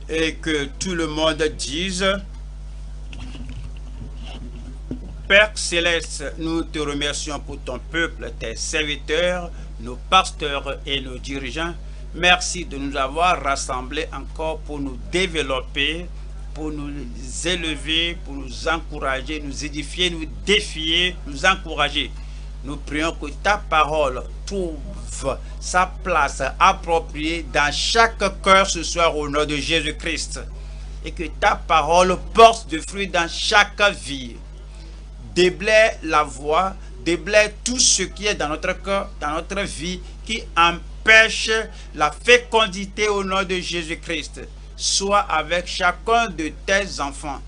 Et que tout le monde dise: Père Céleste, nous te remercions pour ton peuple, tes serviteurs, nos pasteurs et nos dirigeants. Merci de nous avoir rassemblés encore pour nous développer, pour nous élever, pour nous encourager, nous édifier, nous défier, nous encourager. Nous prions que ta parole trouve sa place appropriée dans chaque cœur ce soir au nom de Jésus-Christ. Et que ta parole porte du fruit dans chaque vie. Déblaie la voix, déblaie tout ce qui est dans notre cœur, dans notre vie, qui empêche la fécondité au nom de Jésus-Christ. Sois avec chacun de tes enfants.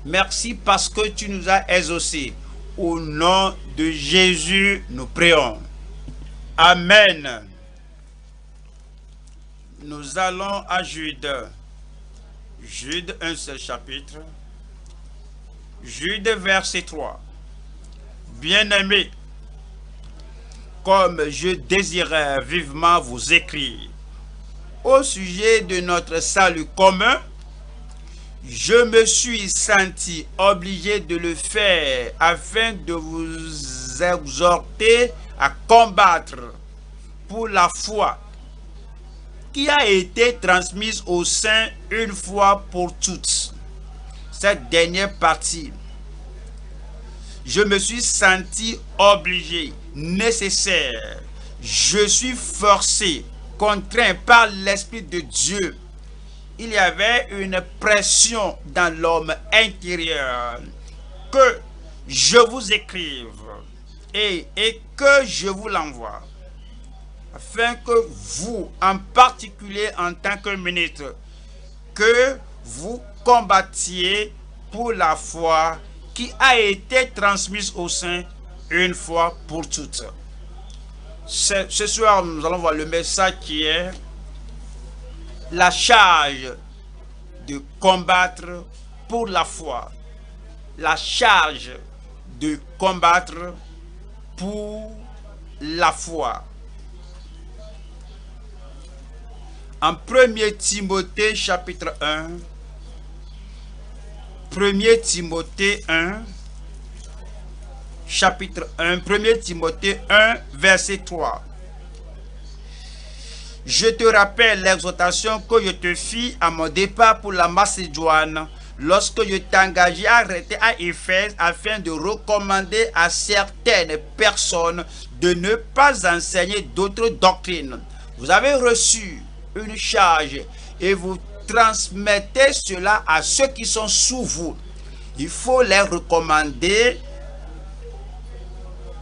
Merci parce que tu nous as exaucés. Au nom de Jésus, nous prions. Amen. Nous allons à Jude. Jude, un seul chapitre. Jude, verset 3. Bien-aimés, comme je désirais vivement vous écrire au sujet de notre salut commun, je me suis senti obligé de le faire afin de vous exhorter à combattre pour la foi qui a été transmise aux saints une fois pour toutes. Cette dernière partie, je me suis senti obligé, nécessaire. Je suis forcé, contraint par l'Esprit de Dieu. Il y avait une pression dans l'homme intérieur que je vous écrive et que je vous l'envoie, afin que vous, en particulier en tant que ministre, que vous combattiez pour la foi qui a été transmise aux saints une fois pour toutes. Ce soir, nous allons voir le message qui est la charge de combattre pour la foi. La charge de combattre pour la foi. En 1 Timothée chapitre 1, 1 Timothée 1, chapitre 1, 1 Timothée 1, verset 3. Je te rappelle l'exhortation que je te fis à mon départ pour la Macédoine, lorsque je t'engageai à arrêter à Éphèse afin de recommander à certaines personnes de ne pas enseigner d'autres doctrines. Vous avez reçu une charge et vous transmettez cela à ceux qui sont sous vous. Il faut les recommander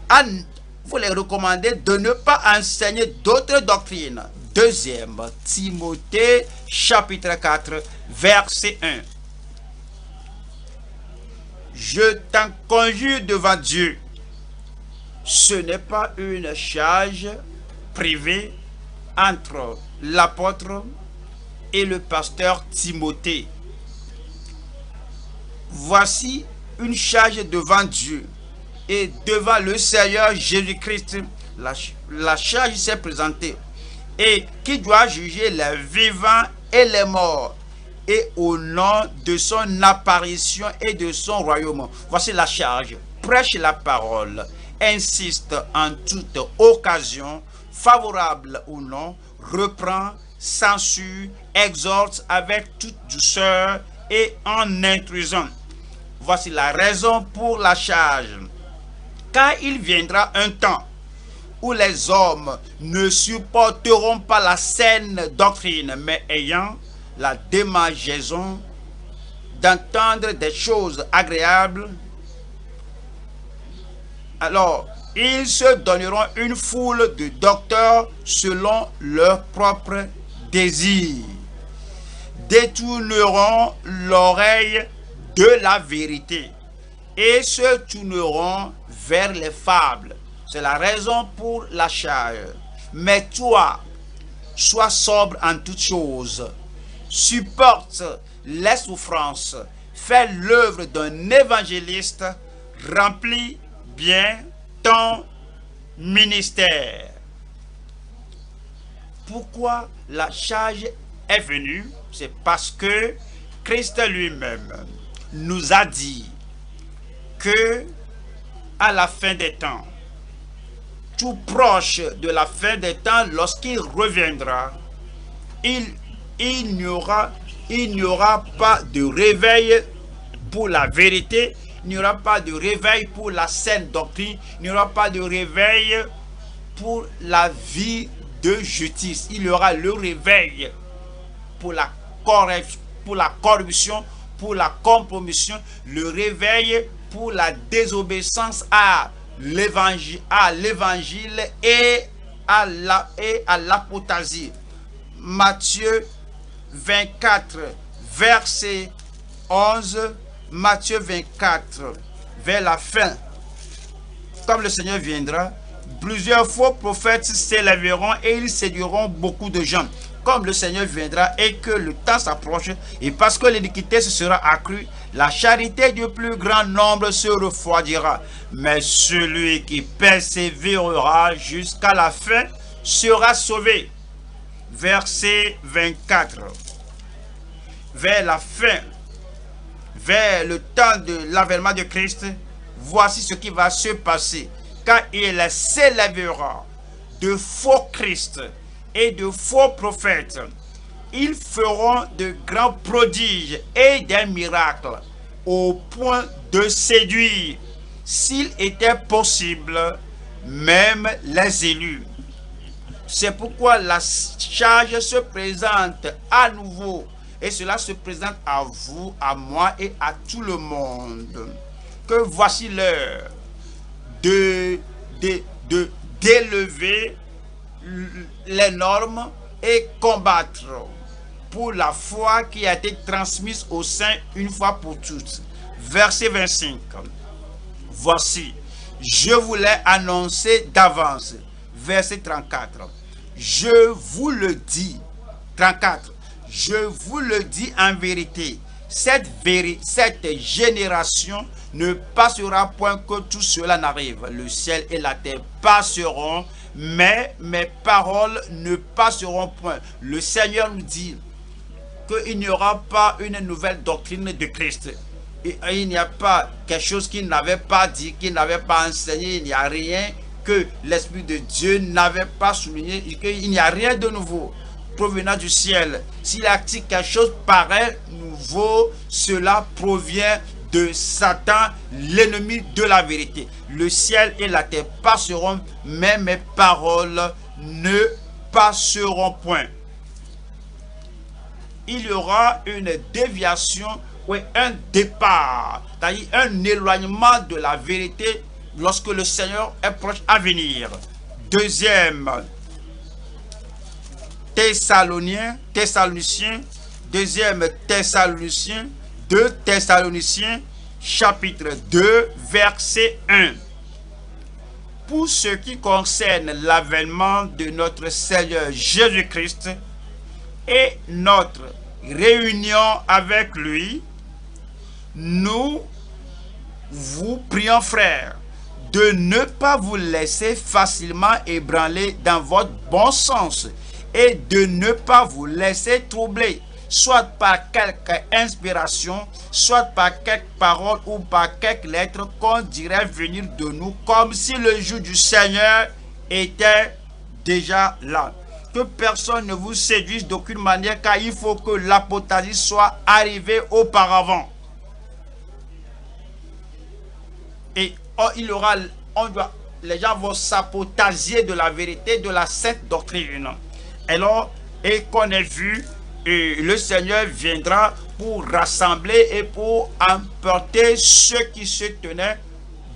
de ne pas enseigner d'autres doctrines. 2 Timothée chapitre 4 verset 1. Je t'en conjure devant Dieu. Ce n'est pas une charge privée entre l'apôtre et le pasteur Timothée. Voici une charge devant Dieu et devant le Seigneur Jésus-Christ. La charge s'est présentée et qui doit juger les vivants et les morts, et au nom de son apparition et de son royaume. Voici la charge. Prêche la parole, insiste en toute occasion, favorable ou non, reprend, censure, exhorte avec toute douceur et en intrusant. Voici la raison pour la charge. Car il viendra un temps où les hommes ne supporteront pas la saine doctrine, mais ayant la démangeaison d'entendre des choses agréables, alors ils se donneront une foule de docteurs selon leurs propres désirs, détourneront l'oreille de la vérité et se tourneront vers les fables. C'est la raison pour la charge. Mais toi, sois sobre en toutes choses, supporte les souffrances, fais l'œuvre d'un évangéliste, remplis bien ton ministère. Pourquoi la charge est venu, c'est parce que Christ lui-même nous a dit que à la fin des temps, tout proche de la fin des temps, lorsqu'il reviendra, il n'y aura pas de réveil pour la vérité, il n'y aura pas de réveil pour la saine doctrine, il n'y aura pas de réveil pour la vie de justice. Il y aura le réveil pour la corruption, pour la compromission, le réveil pour la désobéissance à l'évangile et à l'apostasie. Matthieu 24, verset 11, Matthieu 24, vers la fin. Comme le Seigneur viendra, plusieurs faux prophètes s'élèveront et ils séduiront beaucoup de gens. Comme le Seigneur viendra et que le temps s'approche, et parce que l'iniquité se sera accrue, la charité du plus grand nombre se refroidira. Mais celui qui persévérera jusqu'à la fin sera sauvé. Verset 24. Vers la fin, vers le temps de l'avènement de Christ, voici ce qui va se passer. Quand il s'élèvera de faux Christ et de faux prophètes, ils feront de grands prodiges et des miracles au point de séduire, s'il était possible, même les élus. C'est pourquoi la charge se présente à nouveau, et cela se présente à vous, à moi et à tout le monde, que voici l'heure d'élever les normes et combattre pour la foi qui a été transmise aux saints une fois pour toutes. Verset 25. Voici, je vous l'ai annoncé d'avance. Verset 34. Je vous le dis. 34. Je vous le dis en vérité. Cette génération ne passera point que tout cela n'arrive. Le ciel et la terre passeront, mais mes paroles ne passeront point. Le Seigneur nous dit qu'il n'y aura pas une nouvelle doctrine de Christ. Il n'y a pas quelque chose qu'il n'avait pas dit, qu'il n'avait pas enseigné. Il n'y a rien que l'Esprit de Dieu n'avait pas souligné. Il n'y a rien de nouveau provenant du ciel. S'il a dit quelque chose pareil, nouveau, cela provient de Satan, l'ennemi de la vérité. Le ciel et la terre passeront, mais mes paroles ne passeront point. Il y aura une déviation ou un départ, c'est-à-dire un éloignement de la vérité lorsque le Seigneur est proche à venir. Deuxième Thessaloniciens, 2 Thessaloniciens, chapitre 2, verset 1. Pour ce qui concerne l'avènement de notre Seigneur Jésus-Christ et notre réunion avec lui, nous vous prions, frères, de ne pas vous laisser facilement ébranler dans votre bon sens et de ne pas vous laisser troubler, soit par quelque inspiration, soit par quelques paroles ou par quelques lettres qu'on dirait venir de nous, comme si le jour du Seigneur était déjà là. Que personne ne vous séduise d'aucune manière, car il faut que l'apostasie soit arrivée auparavant. Et les gens vont s'apostasier de la vérité, de la sainte doctrine. Et qu'on ait vu, le Seigneur viendra pour rassembler et pour emporter ceux qui se tenaient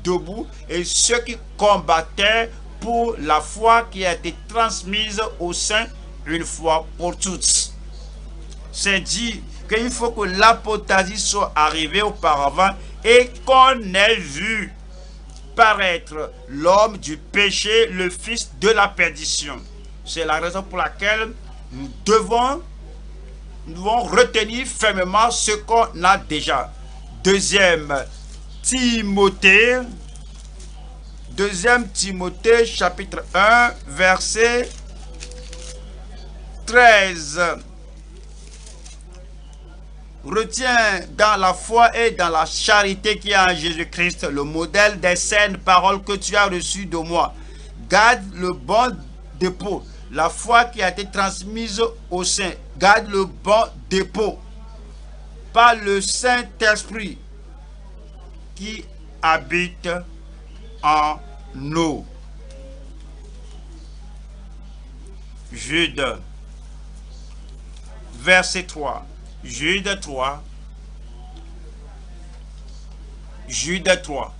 debout et ceux qui combattaient pour la foi qui a été transmise aux saints une fois pour toutes. C'est dit qu'il faut que l'apostasie soit arrivée auparavant et qu'on ait vu paraître l'homme du péché, le fils de la perdition. C'est la raison pour laquelle nous devons retenir fermement ce qu'on a déjà. Deuxième Timothée, chapitre 1, verset 13. Retiens dans la foi et dans la charité qui est en Jésus-Christ le modèle des saines paroles que tu as reçues de moi. Garde le bon dépôt, la foi qui a été transmise au Saint. Garde le bon dépôt par le Saint-Esprit qui habite en nous. Jude, verset 3. Jude 3. Jude 3.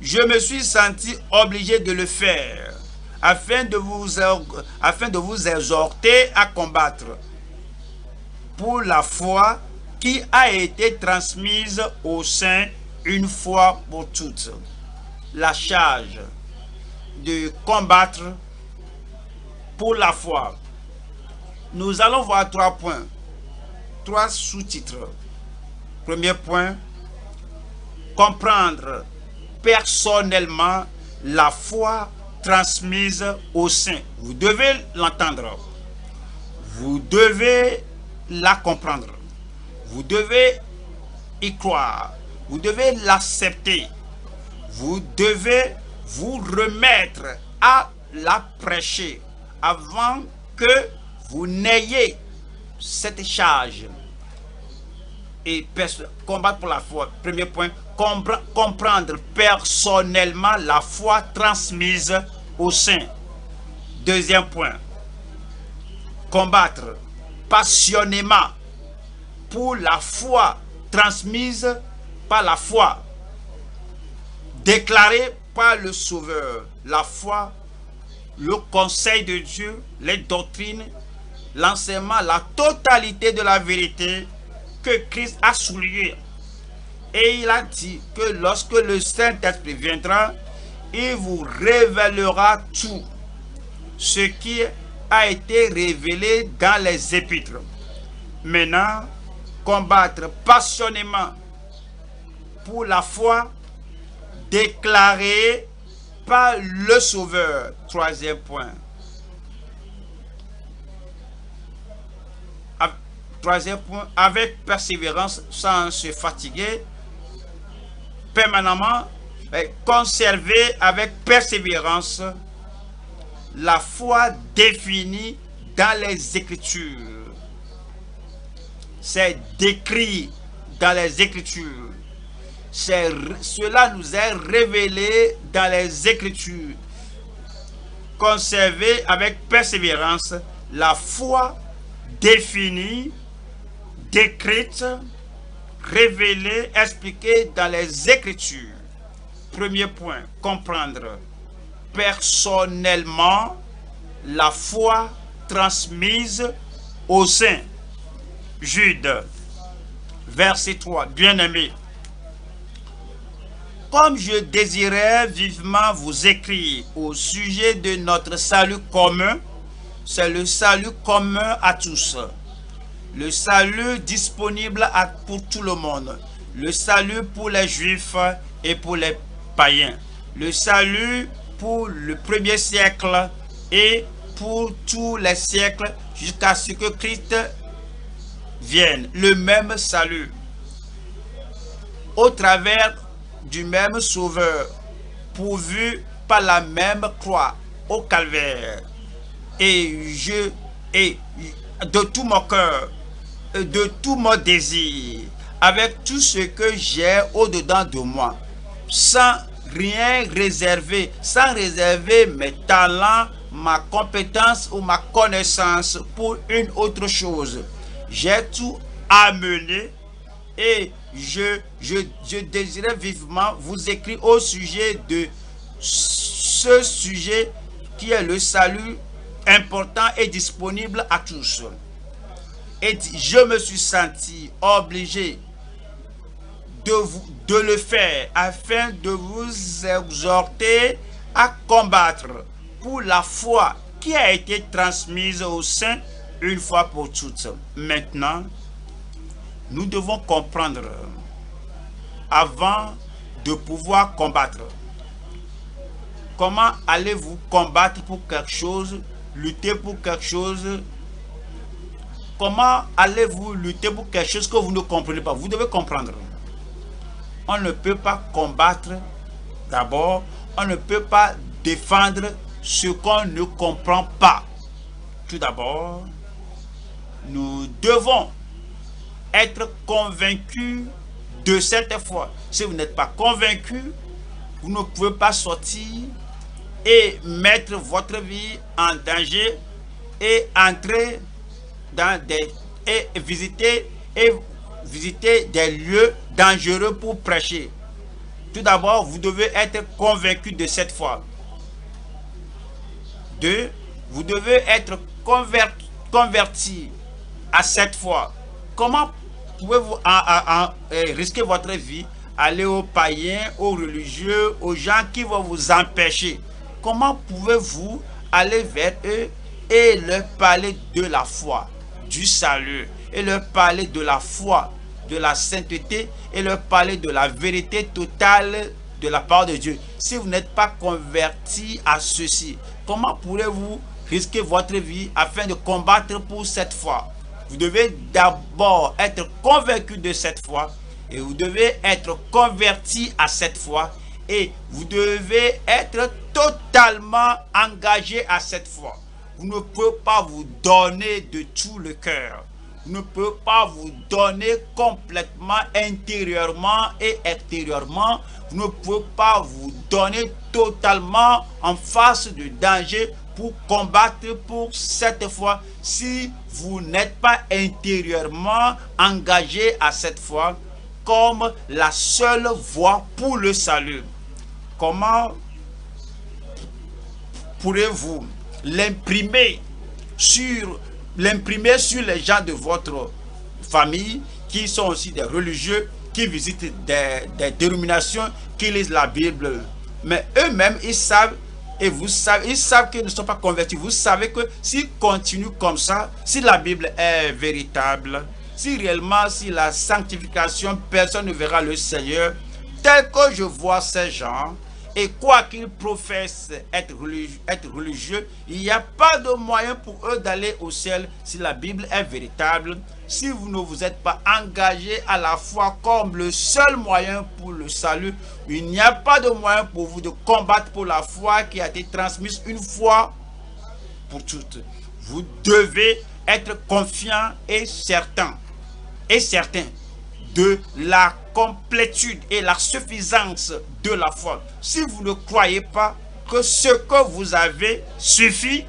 Je me suis senti obligé de le faire afin de vous exhorter à combattre pour la foi qui a été transmise aux saints une fois pour toutes. La charge de combattre pour la foi. Nous allons voir 3 points, 3 sous-titres. Premier point, comprendre personnellement la foi transmise aux saints. Vous devez l'entendre. Vous devez la comprendre. Vous devez y croire. Vous devez l'accepter. Vous devez vous remettre à la prêcher avant que vous n'ayez cette charge. Et combattre pour la foi. Premier point, comprendre personnellement la foi transmise aux saints. Deuxième point, combattre passionnément pour la foi transmise par la foi déclarée par le Sauveur. La foi, le conseil de Dieu, les doctrines, l'enseignement, la totalité de la vérité que Christ a souligné. Et il a dit que lorsque le Saint-Esprit viendra, il vous révélera tout ce qui a été révélé dans les épîtres. Maintenant, combattre passionnément pour la foi déclarée par le Sauveur. Troisième point. Troisième point, avec persévérance, sans se fatiguer, permanemment, conserver avec persévérance la foi définie dans les Écritures. C'est décrit dans les Écritures. Cela nous est révélé dans les Écritures. Conserver avec persévérance la foi définie, décrite, révélée, expliquée dans les Écritures. Premier point, comprendre personnellement la foi transmise aux saints. Jude, verset 3, bien-aimés, comme je désirais vivement vous écrire au sujet de notre salut commun, c'est le salut commun à tous. Le salut disponible pour tout le monde. Le salut pour les Juifs et pour les païens. Le salut pour le premier siècle et pour tous les siècles jusqu'à ce que Christ vienne. Le même salut. Au travers du même Sauveur, pourvu par la même croix au calvaire. Et de tout mon cœur, de tout mon désir, avec tout ce que j'ai au-dedans de moi, sans rien réserver, sans réserver mes talents, ma compétence ou ma connaissance pour une autre chose. J'ai tout amené et je désirais vivement vous écrire au sujet de ce sujet qui est le salut important et disponible à tous. Et je me suis senti obligé de le faire afin de vous exhorter à combattre pour la foi qui a été transmise aux saints une fois pour toutes. Maintenant, nous devons comprendre avant de pouvoir combattre. Comment allez-vous combattre pour quelque chose, lutter pour quelque chose? comment allez-vous lutter pour quelque chose que vous ne comprenez pas? Vous devez comprendre. On ne peut pas combattre d'abord, on ne peut pas défendre ce qu'on ne comprend pas. Tout d'abord, nous devons être convaincus de cette foi. Si vous n'êtes pas convaincu, vous ne pouvez pas sortir et mettre votre vie en danger et entrer dans visiter des lieux dangereux pour prêcher. Tout d'abord, vous devez être convaincu de cette foi. 2. Vous devez être converti à cette foi. Comment pouvez-vous risquer votre vie, aller aux païens, aux religieux, aux gens qui vont vous empêcher? Comment pouvez-vous aller vers eux et leur parler de la foi, du salut, et leur parler de la foi, de la sainteté, et leur parler de la vérité totale de la part de Dieu? Si vous n'êtes pas converti à ceci, comment pourrez-vous risquer votre vie afin de combattre pour cette foi? Vous devez d'abord être convaincu de cette foi, et vous devez être converti à cette foi, et vous devez être totalement engagé à cette foi. Vous ne pouvez pas vous donner de tout le cœur. Vous ne pouvez pas vous donner complètement intérieurement et extérieurement. Vous ne pouvez pas vous donner totalement en face de danger pour combattre pour cette foi si vous n'êtes pas intérieurement engagé à cette foi comme la seule voie pour le salut. Comment pourrez-vous l'imprimer sur les gens de votre famille qui sont aussi des religieux, qui visitent des dénominations, qui lisent la Bible, mais eux-mêmes ils savent, et vous savez, ils savent qu'ils ne sont pas convertis. Vous savez que s'ils continuent comme ça, si la Bible est véritable, si réellement, si la sanctification, personne ne verra le Seigneur, tel que je vois ces gens, et quoi qu'ils professent être religieux, il n'y a pas de moyen pour eux d'aller au ciel si la Bible est véritable. Si vous ne vous êtes pas engagé à la foi comme le seul moyen pour le salut, il n'y a pas de moyen pour vous de combattre pour la foi qui a été transmise une fois pour toutes. Vous devez être confiant et certain de la complétude et la suffisance de la foi. Si vous ne croyez pas que ce que vous avez suffit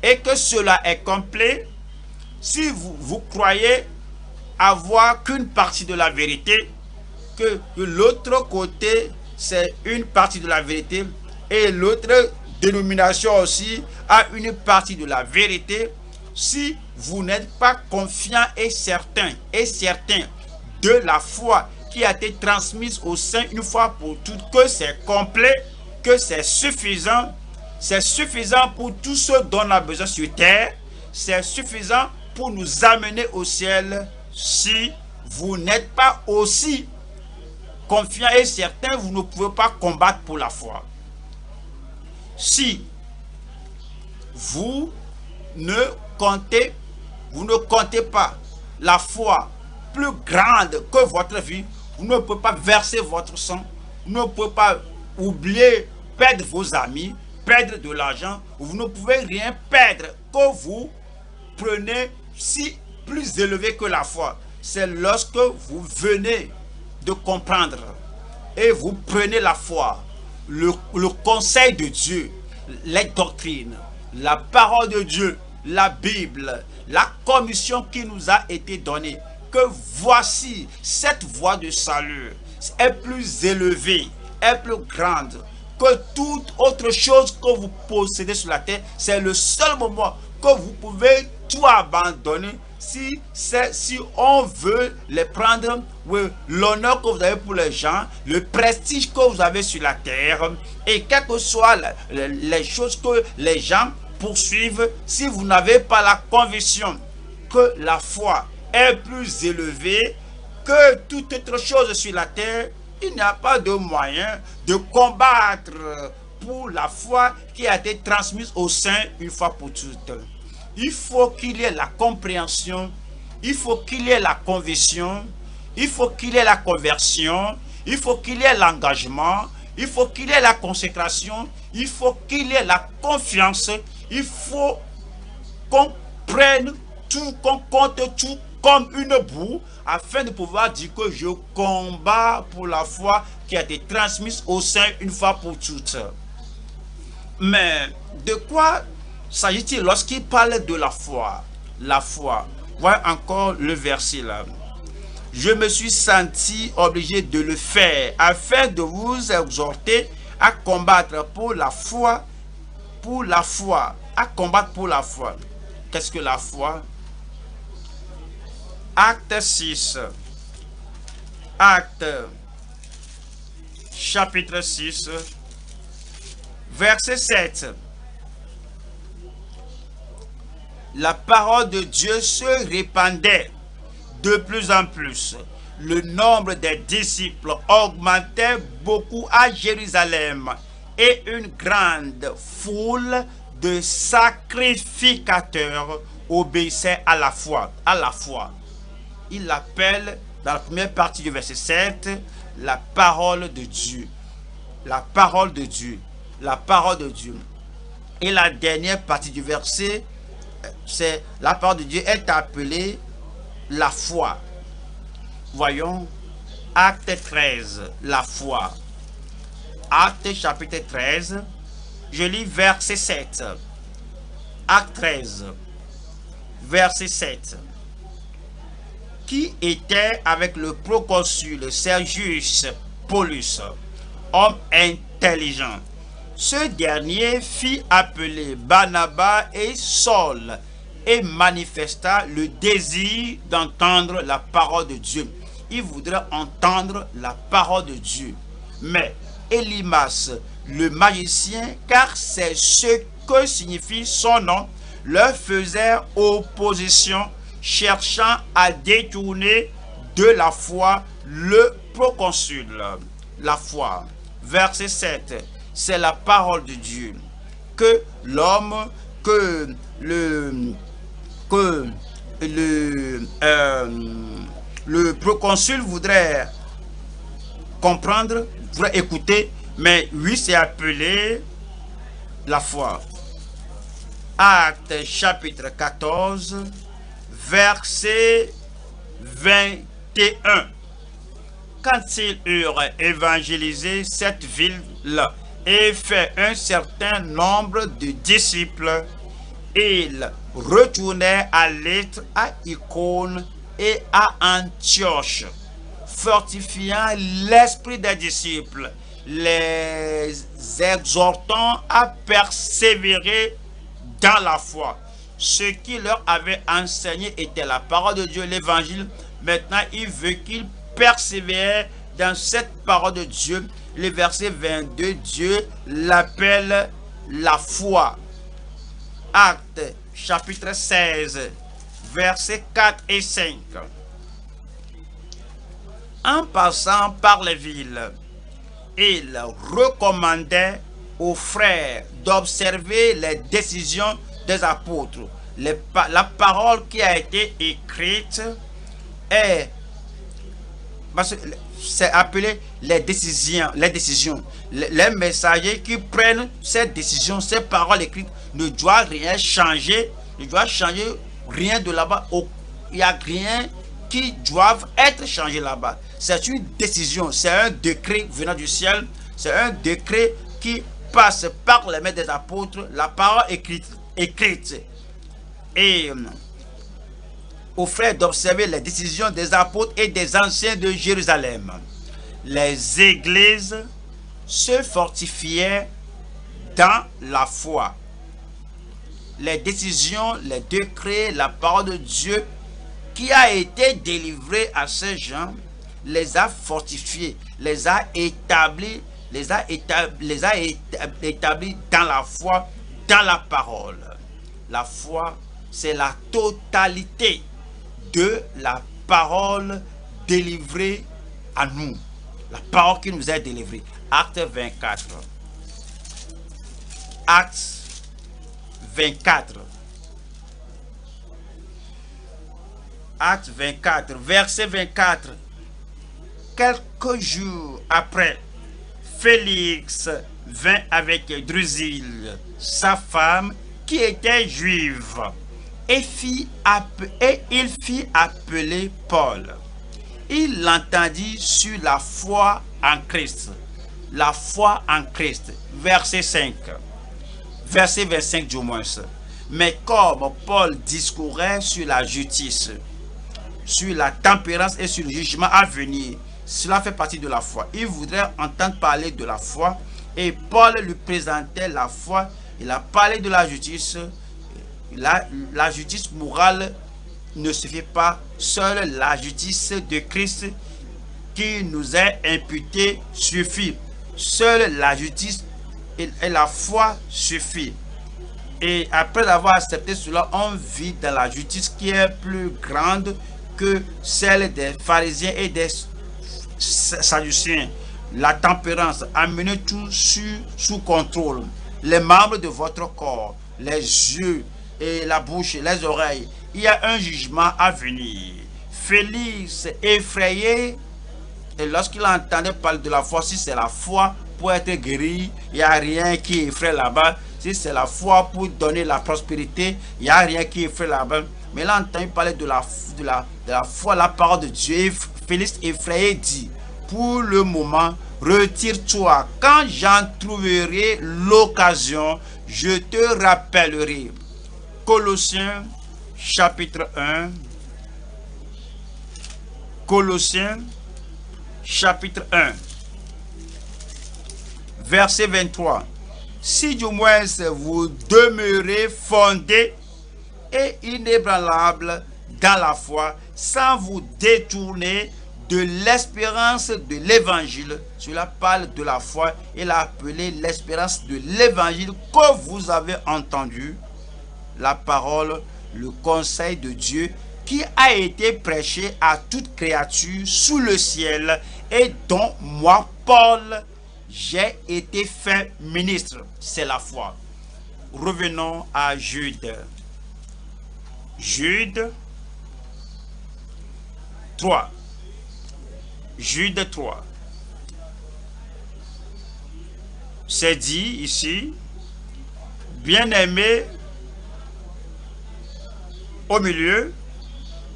et que cela est complet, si vous croyez avoir qu'une partie de la vérité, que l'autre côté c'est une partie de la vérité et l'autre dénomination aussi a une partie de la vérité, si vous n'êtes pas confiant et certain de la foi qui a été transmise au sein une fois pour toutes, que c'est complet, que c'est suffisant pour tout ce dont on a besoin sur terre, c'est suffisant pour nous amener au ciel. Si vous n'êtes pas aussi confiant et certain, vous ne pouvez pas combattre pour la foi. Si vous ne comptez pas la foi plus grande que votre vie, vous ne pouvez pas verser votre sang, vous ne pouvez pas oublier, perdre vos amis, perdre de l'argent, vous ne pouvez rien perdre que vous prenez si plus élevé que la foi. C'est lorsque vous venez de comprendre et vous prenez la foi, le conseil de Dieu, les doctrines, la parole de Dieu, la Bible, la commission qui nous a été donnée, que voici cette voie de salut est plus élevée, est plus grande que toute autre chose que vous possédez sur la terre. C'est le seul moment que vous pouvez tout abandonner si on veut les prendre, l'honneur que vous avez pour les gens, le prestige que vous avez sur la terre, et quelles que soient les choses que les gens poursuivre. Si vous n'avez pas la conviction que la foi est plus élevée que toute autre chose sur la terre, il n'y a pas de moyen de combattre pour la foi qui a été transmise au sein une fois pour toutes. il faut qu'il y ait la compréhension, il faut qu'il y ait la conviction, il faut qu'il y ait la conversion, il faut qu'il y ait l'engagement, il faut qu'il y ait la consécration, il faut qu'il y ait la confiance, il faut qu'on prenne tout, qu'on compte tout comme une boue, afin de pouvoir dire que je combats pour la foi qui a été transmise au sein une fois pour toutes. Mais de quoi s'agit-il lorsqu'il parle de la foi? La foi. Voilà encore le verset là. Je me suis senti obligé de le faire afin de vous exhorter à combattre pour la foi, à combattre pour la foi. Qu'est-ce que la foi? Acte 6. Acte chapitre 6, verset 7. La parole de Dieu se répandait de plus en plus. Le nombre des disciples augmentait beaucoup à Jérusalem et une grande foule de sacrificateurs obéissait à la foi. Il l'appelle dans la première partie du verset 7 la parole de Dieu. La parole de Dieu. La parole de Dieu. Et la dernière partie du verset, c'est la parole de Dieu est appelée la foi. Voyons, acte 13, la foi. Acte chapitre 13, je lis verset 7. Acte 13, verset 7. Qui était avec le proconsul Sergius Paulus, homme intelligent. Ce dernier fit appeler Barnabas et Saul et manifesta le désir d'entendre la parole de Dieu. Il voudrait entendre la parole de Dieu. Mais Élymas, le magicien, car c'est ce que signifie son nom, leur faisait opposition, cherchant à détourner de la foi le proconsul. La foi. Verset 7. C'est la parole de Dieu. Que l'homme, le proconsul voudrait comprendre, voudrait écouter, mais lui c'est appelé la foi. Acte chapitre 14, verset 21. Quand ils eurent évangélisé cette ville-là et fait un certain nombre de disciples, ils retournaient à Lystre, à Icône et à Antioche, fortifiant l'esprit des disciples, les exhortant à persévérer dans la foi. Ce qui leur avait enseigné était la parole de Dieu, l'évangile. Maintenant, il veut qu'ils persévèrent dans cette parole de Dieu. Le verset 22, Dieu l'appelle la foi. Acte chapitre 16, versets 4 et 5. En passant par les villes, il recommandait aux frères d'observer les décisions des apôtres. La parole qui a été écrite est, c'est appelé les décisions. Les messagers qui prennent ces décisions, ces paroles écrites, ne doivent rien changer, ne doivent changer rien de là-bas. Il n'y a rien qui doivent être changé là-bas. C'est une décision, c'est un décret venant du ciel, c'est un décret qui passe par les mains des apôtres, la parole écrite. Et aux frères d'observer les décisions des apôtres et des anciens de Jérusalem. Les églises se fortifiaient dans la foi. Les décisions, les décrets, la parole de Dieu qui a été délivrée à ces gens les a fortifiés, les a établis, établis dans la foi, dans la parole. La foi, c'est la totalité de la parole délivrée à nous. La parole qui nous est délivrée. Acte 24. Acte 24. Acte 24, verset 24. Quelques jours après, Félix vint avec Drusille, sa femme, qui était juive, et il fit appeler Paul. Il l'entendit sur la foi en Christ. La foi en Christ. Verset 5. Verset 25 du moins. Mais comme Paul discourait sur la justice, sur la tempérance et sur le jugement à venir, cela fait partie de la foi. Il voudrait entendre parler de la foi et Paul lui présentait la foi. Il a parlé de la justice. La justice morale ne suffit pas. Seule la justice de Christ qui nous est imputée suffit. Seule la justice et la foi suffit. Et après avoir accepté cela, on vit dans la justice qui est plus grande que celle des pharisiens et des sadducéens. La tempérance, amenez tout sous contrôle. Les membres de votre corps, les yeux et la bouche, les oreilles. Il y a un jugement à venir. Félix, effrayé, et lorsqu'il entendait parler de la foi, si c'est la foi pour être guéri, il n'y a rien qui effraie là-bas. Si c'est la foi pour donner la prospérité, il n'y a rien qui effraie là-bas. Mais là, on entend parler de la foi, la parole de Dieu. Félix effrayé dit, pour le moment, retire-toi. Quand j'en trouverai l'occasion, je te rappellerai. Colossiens chapitre 1. Colossiens chapitre 1. Verset 23. Si du moins vous demeurez fondés et inébranlables dans la foi, sans vous détourner de l'espérance de l'évangile. Cela parle de la foi. Il a appelé l'espérance de l'évangile que vous avez entendu. La parole, le conseil de Dieu qui a été prêché à toute créature sous le ciel et dont moi, Paul, j'ai été fait ministre. C'est la foi. Revenons à Jude. Jude 3. Jude 3. C'est dit ici, bien-aimé, au milieu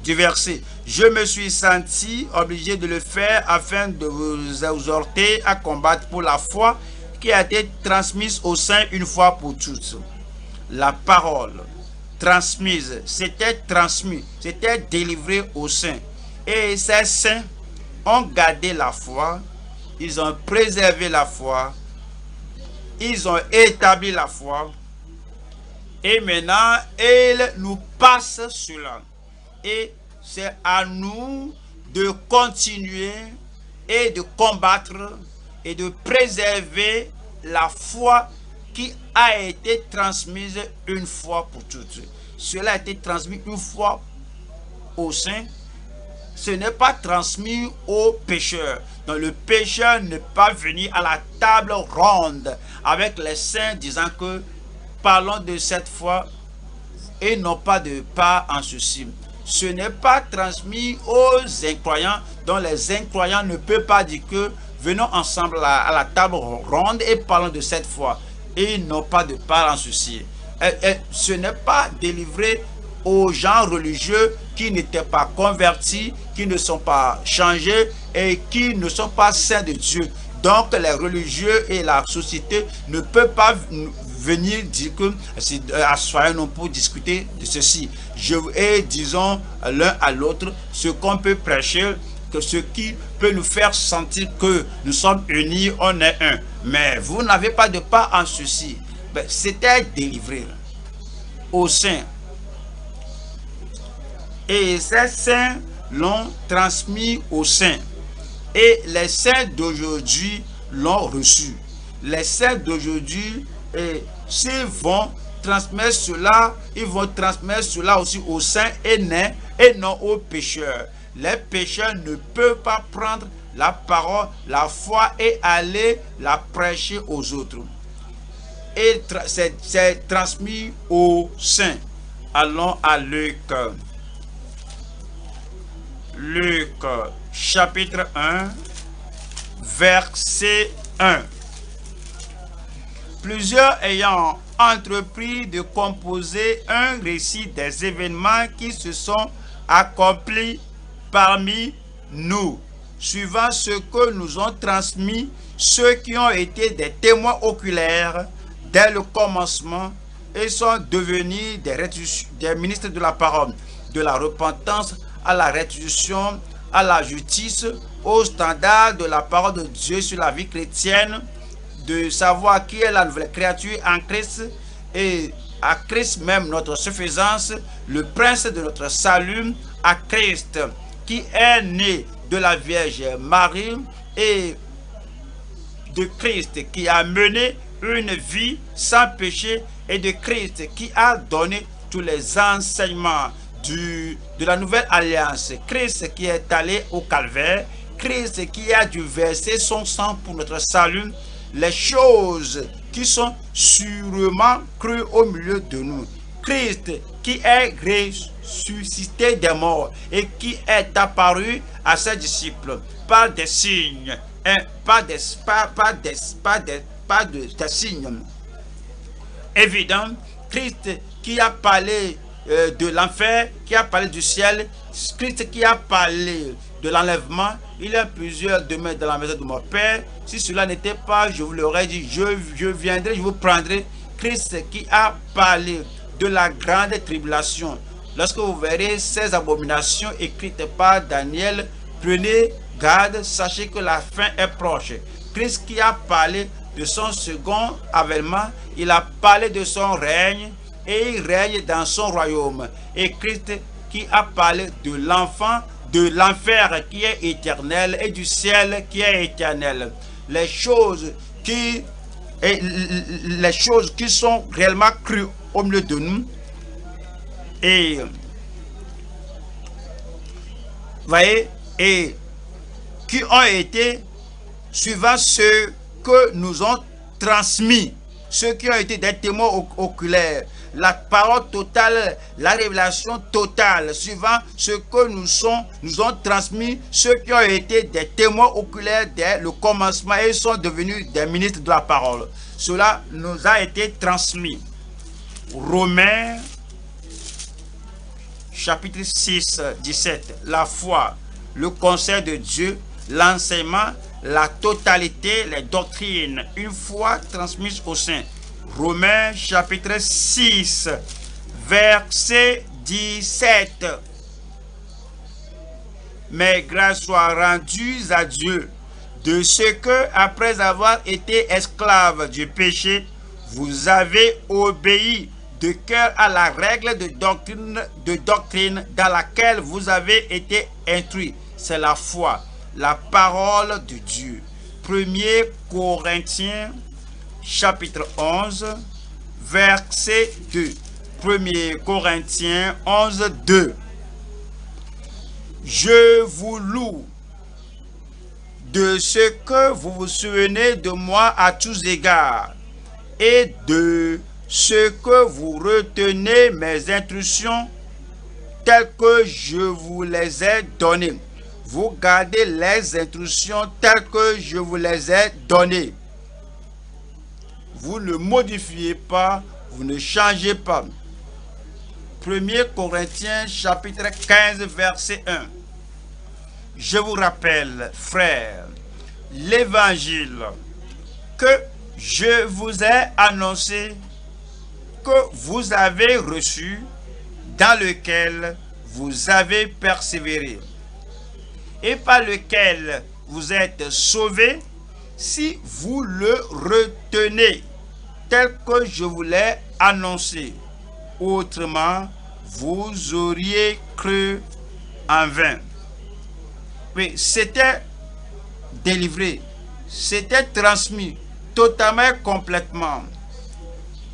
du verset. Je me suis senti obligé de le faire afin de vous exhorter à combattre pour la foi qui a été transmise au sein une fois pour toutes. La parole transmise, c'était transmis, c'était délivré aux saints. Et ces saints ont gardé la foi, ils ont préservé la foi, ils ont établi la foi. Et maintenant, ils nous passent cela. Et c'est à nous de continuer et de combattre et de préserver la foi qui a été transmise une fois pour toutes. Cela a été transmis une fois aux saints. Ce n'est pas transmis aux pécheurs. Donc le pécheur ne peut pas venir à la table ronde avec les saints disant que parlons de cette foi et non pas de part en ceci. Ce n'est pas transmis aux incroyants, dont les incroyants ne peuvent pas dire que venons ensemble à la table ronde et parlons de cette foi. Et n'ont pas de part en ceci. Ce n'est pas délivré aux gens religieux qui n'étaient pas convertis, qui ne sont pas changés et qui ne sont pas saints de Dieu. Donc les religieux et la société ne peuvent pas venir dire que assoyons-nous pour discuter de ceci. Et disons l'un à l'autre ce qu'on peut prêcher, que ce qui peut nous faire sentir que nous sommes unis, on est un. Mais vous n'avez pas de part en ceci. C'était délivré aux saints. Et ces saints l'ont transmis aux saints. Et les saints d'aujourd'hui l'ont reçu. Les saints d'aujourd'hui, s'ils vont transmettre cela, ils vont transmettre cela aussi aux saints et non aux pécheurs. Les pécheurs ne peuvent pas prendre la parole, la foi et aller la prêcher aux autres. Et c'est transmis aux saints. Allons à Luc. Luc chapitre 1, verset 1. Plusieurs ayant entrepris de composer un récit des événements qui se sont accomplis parmi nous, suivant ce que nous ont transmis ceux qui ont été des témoins oculaires dès le commencement et sont devenus des ministres de la parole, de la repentance à la restitution, à la justice, au standard de la parole de Dieu sur la vie chrétienne, de savoir qui est la nouvelle créature en Christ et à Christ même notre suffisance, le prince de notre salut, à Christ qui est né de la Vierge Marie et de Christ qui a mené une vie sans péché et de Christ qui a donné tous les enseignements de la nouvelle alliance. Christ qui est allé au calvaire, Christ qui a dû verser son sang pour notre salut, les choses qui sont sûrement crues au milieu de nous. Christ qui est ressuscité des morts et qui est apparu à ses disciples par des signes, des signes évidents. Christ qui a parlé de l'enfer, qui a parlé du ciel, Christ qui a parlé de l'enlèvement. Il y a plusieurs demeures dans la maison de mon Père. Si cela n'était pas, je vous l'aurais dit, je viendrai, je vous prendrai. Christ qui a parlé de la grande tribulation. Lorsque vous verrez ces abominations écrites par Daniel, prenez garde, sachez que la fin est proche. Christ qui a parlé de son second avènement, il a parlé de son règne et il règne dans son royaume. Et Christ qui a parlé de l'enfant, de l'enfer qui est éternel et du ciel qui est éternel. Les choses qui sont réellement crues au milieu de nous et voyez, et qui ont été suivant ce que nous ont transmis, ceux qui ont été des témoins oculaires, la parole totale, la révélation totale, suivant ce que nous ont transmis ceux qui ont été des témoins oculaires dès le commencement et sont devenus des ministres de la parole. Cela nous a été transmis. Romains chapitre 6, 17. La foi, le conseil de Dieu, l'enseignement, la totalité, les doctrines, une foi transmise au sein. Romains chapitre 6, verset 17. Mais grâce soit rendue à Dieu de ce que, après avoir été esclaves du péché, vous avez obéi de cœur à la règle de doctrine dans laquelle vous avez été instruits. C'est la foi, la parole de Dieu. 1er Corinthiens chapitre 11, verset 2. 1er Corinthiens 11, 2. Je vous loue de ce que vous vous souvenez de moi à tous égards et de ce que vous retenez mes instructions telles que je vous les ai données. Vous gardez les instructions telles que je vous les ai données. Vous ne modifiez pas, vous ne changez pas. 1er Corinthiens chapitre 15 verset 1. Je vous rappelle, frères, l'évangile que je vous ai annoncé, que vous avez reçu, dans lequel vous avez persévéré, et par lequel vous êtes sauvés, si vous le retenez, tel que je vous l'ai annoncé. Autrement, vous auriez cru en vain. Oui, c'était délivré, c'était transmis totalement, complètement,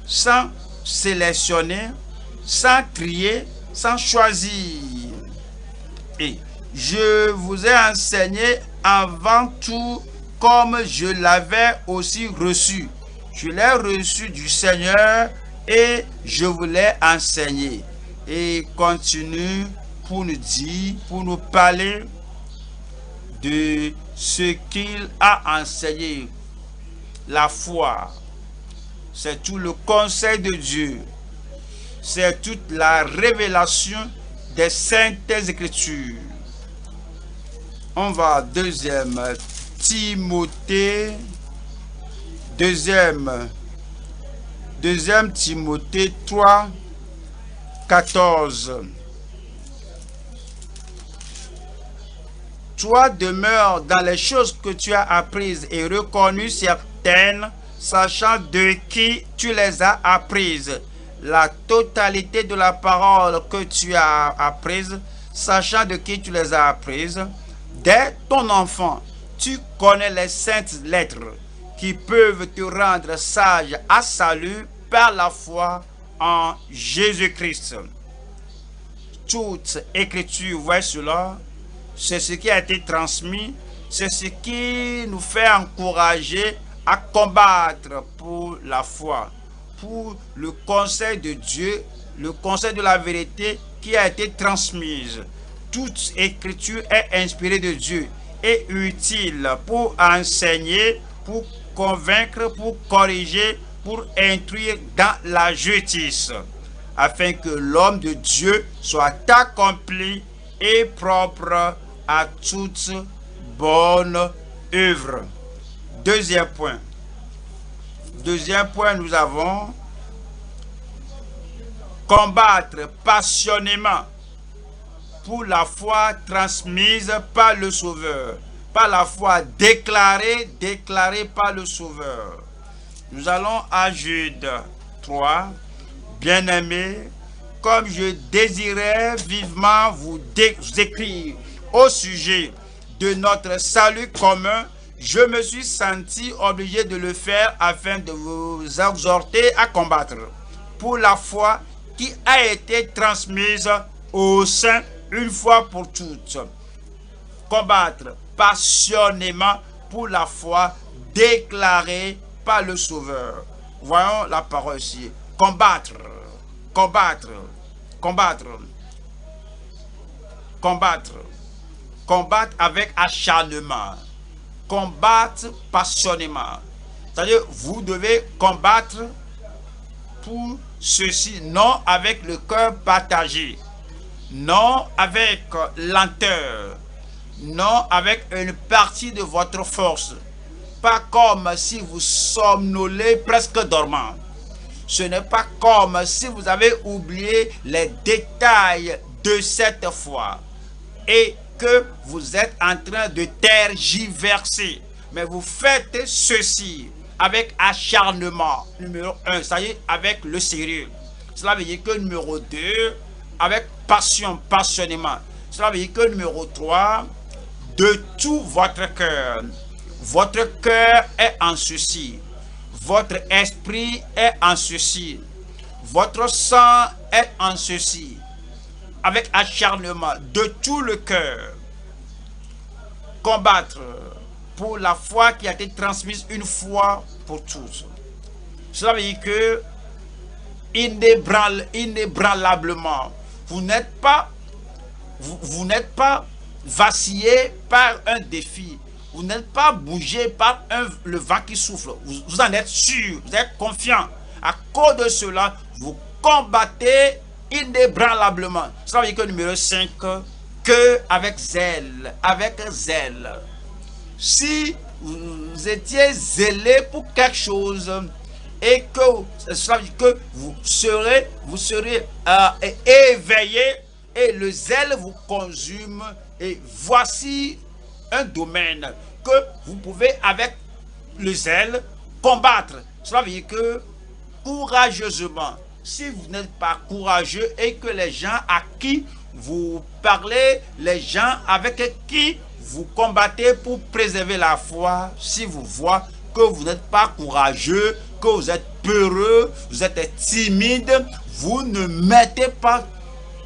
sans sélectionner, sans trier, sans choisir. Et je vous ai enseigné avant tout comme je l'avais aussi reçu. Je l'ai reçu du Seigneur et je vous l'ai enseigné. Et continue pour nous dire, pour nous parler de ce qu'il a enseigné. La foi, c'est tout le conseil de Dieu, c'est toute la révélation des Saintes Écritures. On va à 2 Timothée, 2 Timothée 3, 14. Toi demeure dans les choses que tu as apprises et reconnues certaines, sachant de qui tu les as apprises. La totalité de la parole que tu as apprise, sachant de qui tu les as apprises. Dès ton enfant, tu connais les saintes lettres qui peuvent te rendre sage à salut par la foi en Jésus-Christ. Toute écriture, voyez cela, c'est ce qui a été transmis, c'est ce qui nous fait encourager à combattre pour la foi, pour le conseil de Dieu, le conseil de la vérité qui a été transmise. Toute écriture est inspirée de Dieu et utile pour enseigner, pour convaincre, pour corriger, pour instruire dans la justice, afin que l'homme de Dieu soit accompli et propre à toute bonne œuvre. Deuxième point, nous avons combattre passionnément pour la foi transmise par le Sauveur, par la foi déclarée par le Sauveur. Nous allons à Jude 3. Bien-aimés, comme je désirais vivement vous écrire au sujet de notre salut commun, je me suis senti obligé de le faire afin de vous exhorter à combattre pour la foi qui a été transmise aux saints une fois pour toutes. Combattre passionnément pour la foi déclarée par le Sauveur. Voyons la parole ici. Combattre avec acharnement, combattre passionnément. C'est-à-dire, vous devez combattre pour ceci, non avec le cœur partagé, non avec lenteur, non avec une partie de votre force, pas comme si vous somnolez presque dormant. Ce n'est pas comme si vous avez oublié les détails de cette foi et que vous êtes en train de tergiverser. Mais vous faites ceci avec acharnement, numéro 1, ça y est, avec le sérieux. Cela veut dire que numéro 2, avec passion, passionnément. Cela veut dire que numéro 3, de tout votre cœur. Votre cœur est en ceci. Votre esprit est en ceci. Votre sang est en ceci. Avec acharnement, de tout le cœur. Combattre pour la foi qui a été transmise une fois pour tous. Cela veut dire que inébranlablement, vous n'êtes pas vacillé par un défi. Vous n'êtes pas bougé par le vent qui souffle. Vous en êtes sûr, vous êtes confiant. À cause de cela, vous combattez inébranlablement. Cela veut dire que numéro 5, que avec zèle, Si vous étiez zélé pour quelque chose et que cela veut dire que vous serez éveillé et le zèle vous consume, et voici un domaine que vous pouvez avec le zèle combattre. Cela veut dire que courageusement, si vous n'êtes pas courageux et que les gens à qui vous parlez, les gens avec qui vous combattez pour préserver la foi, si vous voient que vous n'êtes pas courageux, que vous êtes peureux, vous êtes timide, vous ne mettez pas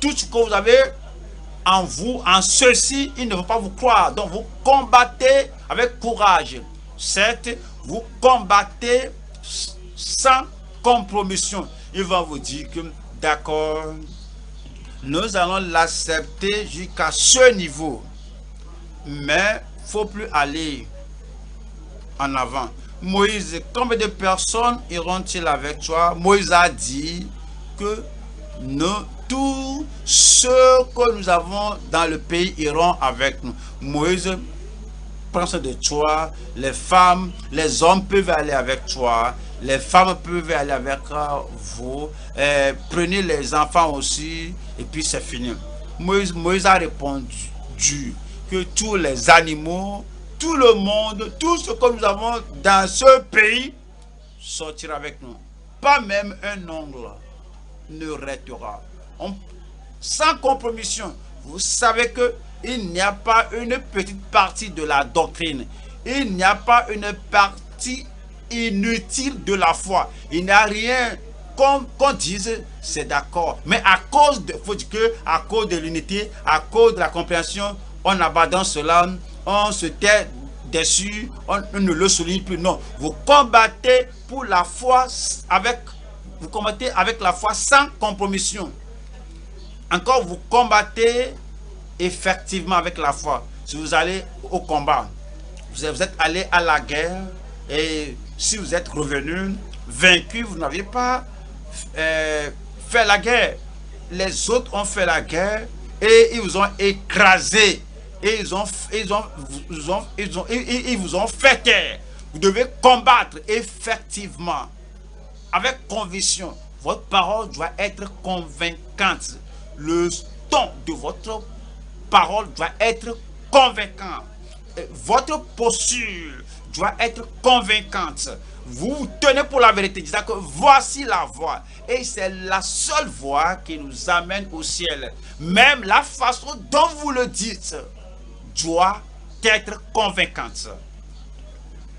tout ce que vous avez en vous, en ceci, ils ne vont pas vous croire. Donc vous combattez avec courage. Certes, vous combattez sans compromission. Ils vont vous dire que d'accord, Nous allons l'accepter jusqu'à ce niveau. Mais il ne faut plus aller en avant. Moïse, combien de personnes iront-ils avec toi? Moïse a dit que tous ceux que nous avons dans le pays iront avec nous. Moïse prend soin de toi. Les femmes, les hommes peuvent aller avec toi. Les femmes peuvent aller avec vous. Prenez les enfants aussi. Et puis c'est fini. Moïse a répondu que tous les animaux, tout le monde, tout ce que nous avons dans ce pays sortira avec nous. Pas même un ongle ne restera. Sans compromission. Vous savez que il n'y a pas une petite partie de la doctrine. Il n'y a pas une partie inutile de la foi. Il n'y a rien qu'on dise, c'est d'accord. Mais à cause de, faut dire que, à cause de l'unité, à cause de la compréhension, on abandonne cela, on se tait dessus, on ne le souligne plus. Non, vous combattez pour la foi vous combattez avec la foi sans compromission. Encore, vous combattez effectivement avec la foi. Si vous allez au combat, vous êtes allé à la guerre, et si vous êtes revenu vaincu, vous n'avez pas fait la guerre. Les autres ont fait la guerre et ils vous ont écrasé. Et ils vous ont fait taire. Vous devez combattre effectivement, avec conviction. Votre parole doit être convaincante. Le ton de votre parole doit être convaincant. Votre posture doit être convaincante. Vous vous tenez pour la vérité, disant que voici la voie. Et c'est la seule voie qui nous amène au ciel. Même la façon dont vous le dites doit être convaincante.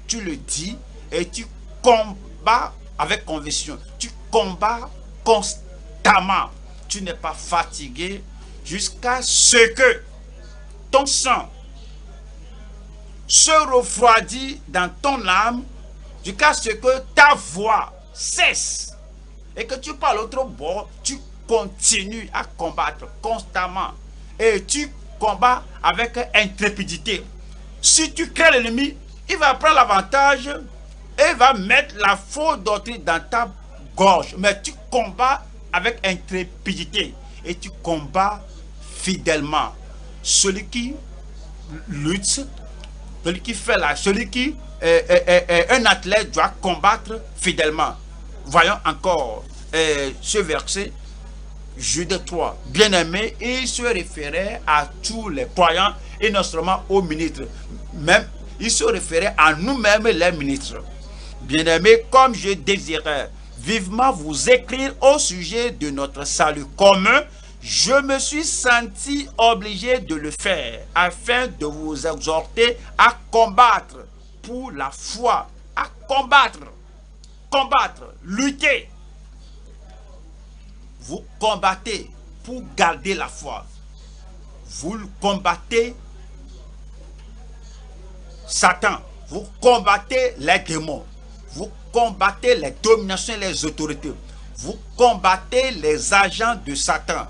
Tu le dis et tu combats avec conviction. Tu combats constamment. Tu n'es pas fatigué jusqu'à ce que ton sang se refroidit dans ton âme, jusqu'à ce que ta voix cesse et que tu parles l'autre bord. Tu continues à combattre constamment et tu combats avec intrépidité. Si tu crées l'ennemi, il va prendre l'avantage et va mettre la fausse doctrine dans ta gorge. Mais tu combats avec intrépidité et tu combats fidèlement. Celui qui lutte, celui qui fait celui qui est un athlète doit combattre fidèlement. Voyons encore ce verset, Jude 3. Bien-aimé, il se référait à tous les croyants et non seulement aux ministres. Même, il se référait à nous-mêmes, les ministres. Bien-aimé, comme je désirais vivement vous écrire au sujet de notre salut commun, je me suis senti obligé de le faire afin de vous exhorter à combattre pour la foi, à combattre, lutter. Vous combattez pour garder la foi. Vous combattez Satan. Vous combattez les démons. Vous combattez les dominations et les autorités. Vous combattez les agents de Satan.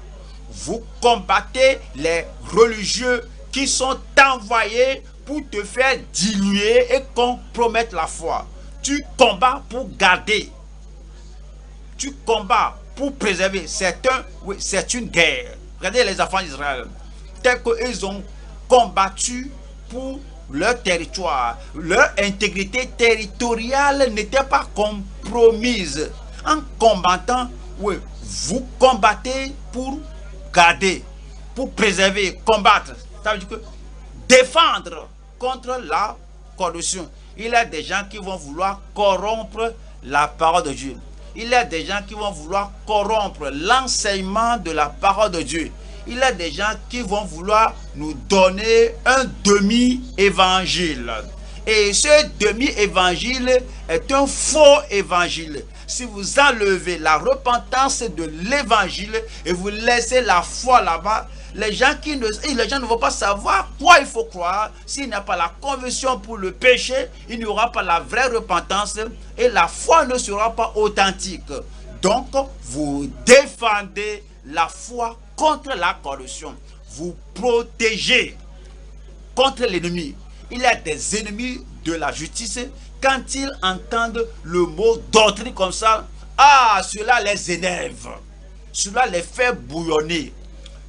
Vous combattez les religieux qui sont envoyés pour te faire diluer et compromettre la foi. Tu combats pour garder. Tu combats pour préserver. C'est une guerre. Regardez les enfants d'Israël. Tel qu'ils ont combattu pour leur territoire. Leur intégrité territoriale n'était pas compromise. En combattant, oui, vous combattez pour garder, pour préserver, combattre. Ça veut dire que défendre contre la corruption. Il y a des gens qui vont vouloir corrompre la parole de Dieu. Il y a des gens qui vont vouloir corrompre l'enseignement de la parole de Dieu. Il y a des gens qui vont vouloir nous donner un demi-évangile. Et ce demi-évangile est un faux évangile. Si vous enlevez la repentance de l'évangile et vous laissez la foi là-bas, les gens ne vont pas savoir quoi il faut croire. S'il n'y a pas la conversion pour le péché, il n'y aura pas la vraie repentance et la foi ne sera pas authentique. Donc, vous défendez la foi contre la corruption. Vous protégez contre l'ennemi. Il y a des ennemis de la justice. Quand ils entendent le mot doctrine comme ça, ah, cela les énerve. Cela les fait bouillonner.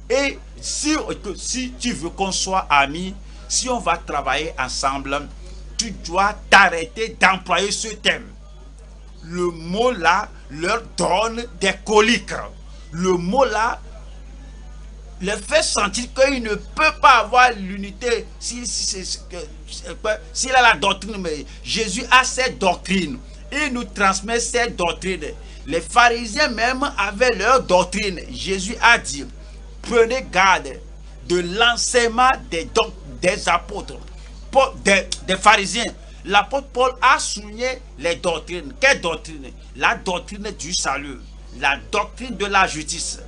Et si tu veux qu'on soit amis, si on va travailler ensemble, tu dois t'arrêter d'employer ce thème. Le mot là leur donne des coliques. Le mot là les fait sentir qu'il ne peut pas avoir l'unité s'il a la doctrine. Mais Jésus a cette doctrine. Il nous transmet cette doctrine. Les pharisiens même avaient leur doctrine. Jésus a dit, prenez garde de l'enseignement des apôtres, des pharisiens. L'apôtre Paul a souligné les doctrines. Quelle doctrine? La doctrine du salut, la doctrine de la justice,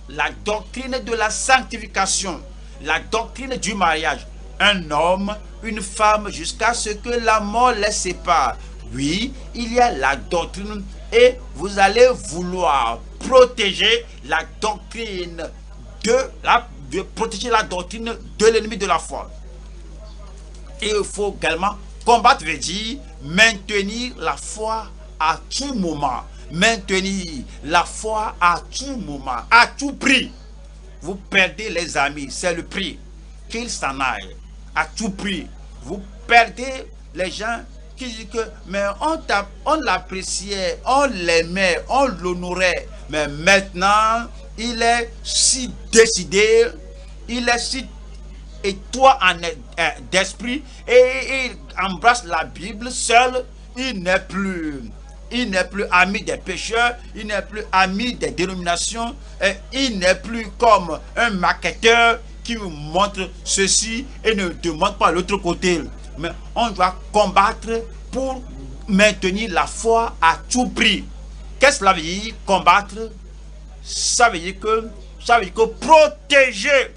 la doctrine de la sanctification, la doctrine du mariage. Un homme, une femme, jusqu'à ce que la mort les sépare. Oui, il y a la doctrine et vous allez vouloir protéger la doctrine protéger la doctrine de l'ennemi de la foi. Et il faut également combattre, veut dire maintenir la foi à tout moment. Maintenir la foi à tout moment, à tout prix. Vous perdez les amis, c'est le prix. Qu'ils s'en aillent, à tout prix. Vous perdez les gens qui disent que mais on l'appréciait, on l'aimait, on l'honorait. Mais maintenant, il est si décidé, il est si étroit d'esprit et il embrasse la Bible seul. Il n'est plus ami des pécheurs, il n'est plus ami des dénominations, et il n'est plus comme un marketeur qui vous montre ceci et ne te montre pas l'autre côté. Mais on doit combattre pour maintenir la foi à tout prix. Qu'est-ce que cela veut dire, combattre? Ça veut dire que protéger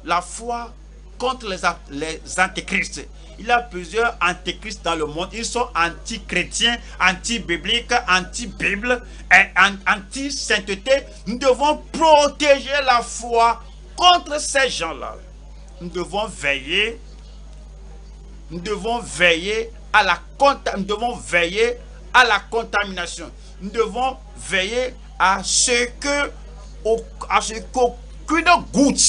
la foi contre les antéchrists. Il y a plusieurs antéchrists dans le monde. Ils sont anti-chrétiens, anti-bibliques, anti-bible et anti-sainteté. Nous devons protéger la foi contre ces gens-là. Nous devons veiller à la contamination. Nous devons veiller à ce qu'aucune goutte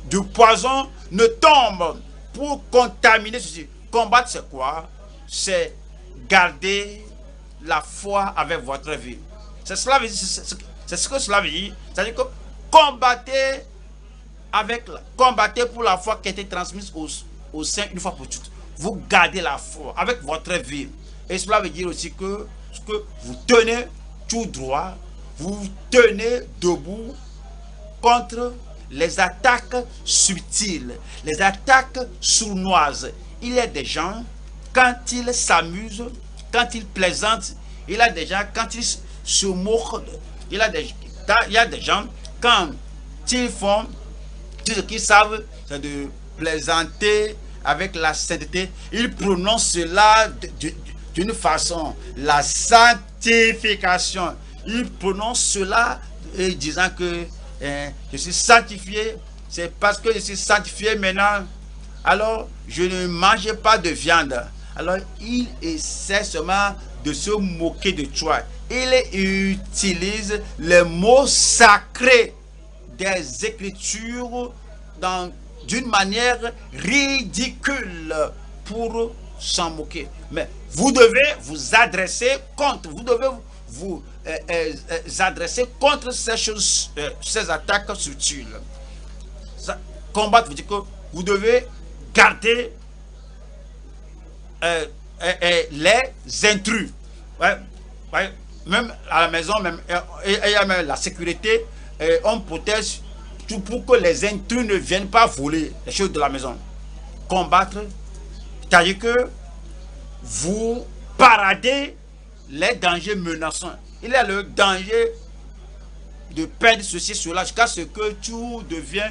de poison ne tombe pour contaminer ceci. Combattre, c'est quoi? C'est garder la foi avec votre vie. C'est ce que cela veut dire. C'est-à-dire que combattez pour la foi qui a été transmise au sein une fois pour toutes. Vous gardez la foi avec votre vie. Et cela veut dire aussi que vous tenez tout droit, vous tenez debout contre les attaques subtiles, les attaques sournoises. Il y a des gens, quand ils s'amusent, quand ils plaisantent, il y a des gens, quand ils se moquent, il y a des gens, quand ils font, tout ce qu'ils savent, c'est de plaisanter avec la sainteté, ils prononcent cela d'une façon, la sanctification. Ils prononcent cela disant que je suis sanctifié, c'est parce que je suis sanctifié maintenant, alors je ne mange pas de viande. Alors il essaie seulement de se moquer de toi. Il utilise les mots sacrés des Écritures d'une manière ridicule pour s'en moquer. Mais vous devez vous adresser contre, vous devez vous adresser contre ces choses, ces attaques subtiles. Combattre veut dire que vous devez garder les intrus. Même à la maison, il y a même la sécurité, on protège tout pour que les intrus ne viennent pas voler les choses de la maison. Combattre, c'est-à-dire que vous paradez les dangers menaçants. Il y a le danger de perdre ceci, cela, jusqu'à ce que tout devient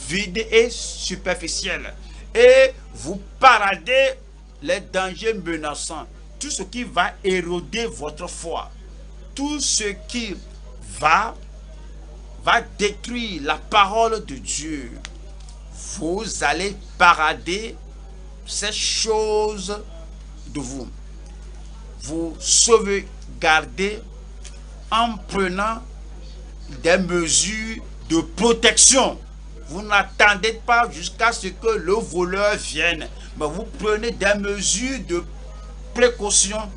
vide et superficiel. Et vous paradez les dangers menaçants. Tout ce qui va éroder votre foi. Tout ce qui va va détruire la parole de Dieu, vous allez parader ces choses de vous. Vous sauvegardez en prenant des mesures de protection. Vous n'attendez pas jusqu'à ce que le voleur vienne, mais vous prenez des mesures de précaution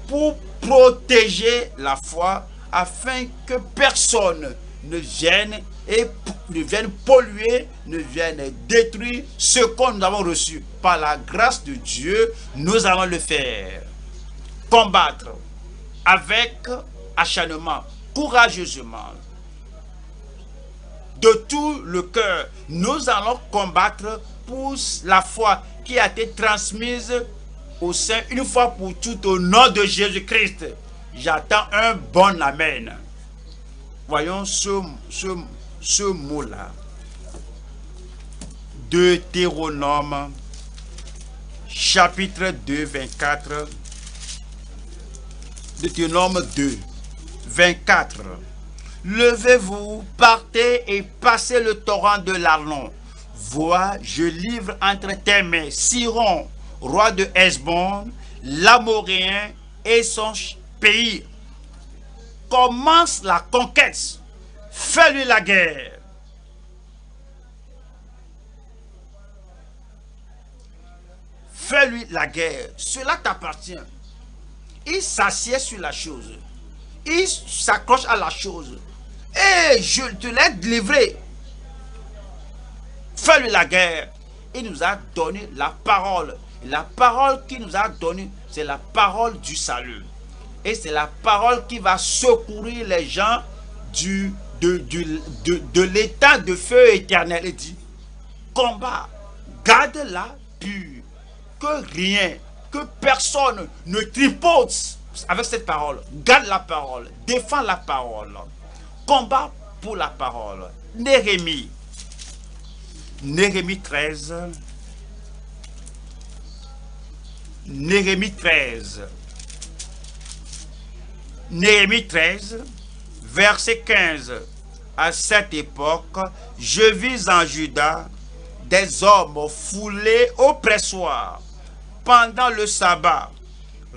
pour protéger la foi afin que personne ne vienne polluer, ne vienne détruire ce que nous avons reçu. Par la grâce de Dieu, nous allons le faire. Combattre avec acharnement, courageusement, de tout le cœur. Nous allons combattre pour la foi qui a été transmise au sein une fois pour toutes au nom de Jésus-Christ. J'attends un bon amen. Voyons ce mot-là. Deutéronome, chapitre 2, 24. Deutéronome 2, 24. Levez-vous, partez et passez le torrent de l'Arnon. Vois, je livre entre tes mains Sihon, roi de Hesbon, l'Amoréen et son pays. Commence la conquête. Fais-lui la guerre. Fais-lui la guerre. Cela t'appartient. Il s'assied sur la chose. Il s'accroche à la chose. Et je te l'ai livré. Fais-lui la guerre. Il nous a donné la parole. La parole qu'il nous a donnée, c'est la parole du salut. Et c'est la parole qui va secourir les gens de l'état de feu éternel. Il dit, combat, garde-la pure. Que rien, que personne ne tripote avec cette parole. Garde la parole, défends la parole. Combat pour la parole. Néhémie 13. Néhémie 13, verset 15. À cette époque, je vis en Juda des hommes foulés au pressoir pendant le sabbat,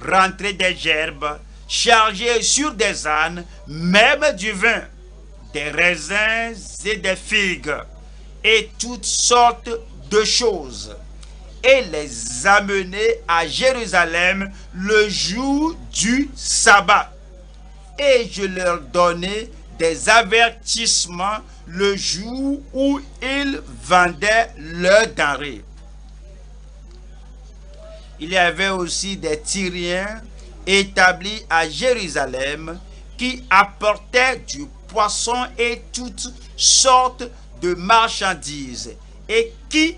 rentrer des gerbes, chargés sur des ânes, même du vin, des raisins et des figues, et toutes sortes de choses, et les amener à Jérusalem le jour du sabbat. Et je leur donnai des avertissements le jour où ils vendaient leurs denrées. Il y avait aussi des Tyriens établis à Jérusalem qui apportaient du poisson et toutes sortes de marchandises et qui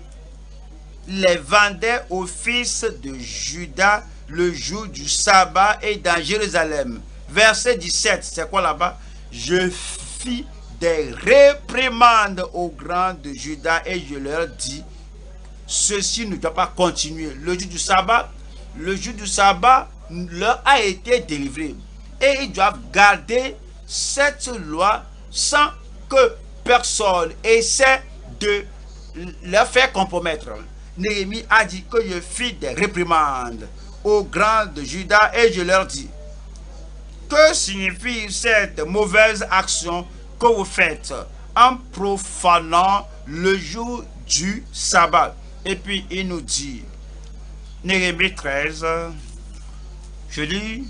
les vendaient aux fils de Juda le jour du sabbat et dans Jérusalem. Verset 17, c'est quoi là-bas? Je fis des réprimandes aux grands de Juda et je leur dis, ceci ne doit pas continuer. Le jour du sabbat leur a été délivré. Et ils doivent garder cette loi sans que personne essaie de leur faire compromettre. Néhémie a dit que je fis des réprimandes aux grands de Juda et je leur dis, que signifie cette mauvaise action que vous faites en profanant le jour du sabbat? Et puis il nous dit, Néhémie 13, je lis,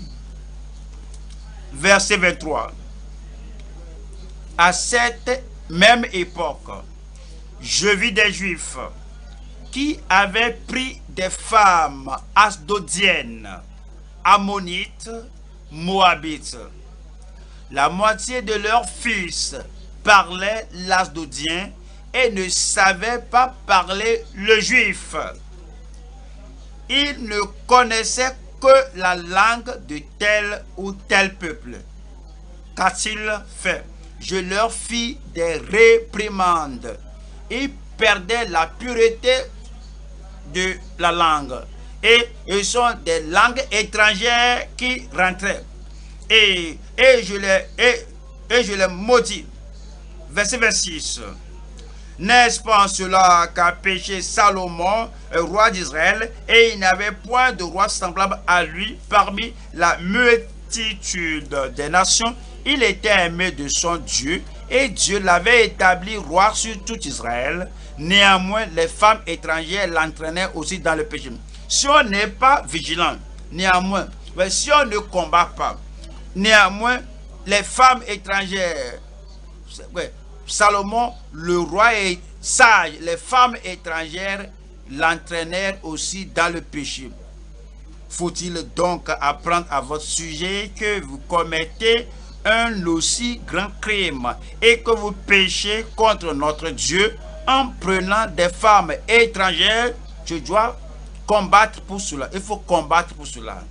verset 23. À cette même époque, je vis des Juifs qui avaient pris des femmes asdodiennes, ammonites, moabites. La moitié de leurs fils parlaient l'asdodien et ne savaient pas parler le juif. Ils ne connaissaient que la langue de tel ou tel peuple. Qu'a-t-il fait? Je leur fis des réprimandes. Ils perdaient la pureté de la langue. Et ce sont des langues étrangères qui rentraient. Et je les maudis. Verset 26. N'est-ce pas en cela qu'a péché Salomon, roi d'Israël, et il n'avait point de roi semblable à lui parmi la multitude des nations. Il était aimé de son Dieu, et Dieu l'avait établi roi sur tout Israël. Néanmoins, les femmes étrangères l'entraînaient aussi dans le péché. Si on n'est pas vigilant, néanmoins, si on ne combat pas, néanmoins, les femmes étrangères, Salomon, le roi est sage, les femmes étrangères l'entraînèrent aussi dans le péché. Faut-il donc apprendre à votre sujet que vous commettez un aussi grand crime et que vous péchez contre notre Dieu en prenant des femmes étrangères? Je dois combattre pour cela. Il faut combattre pour cela.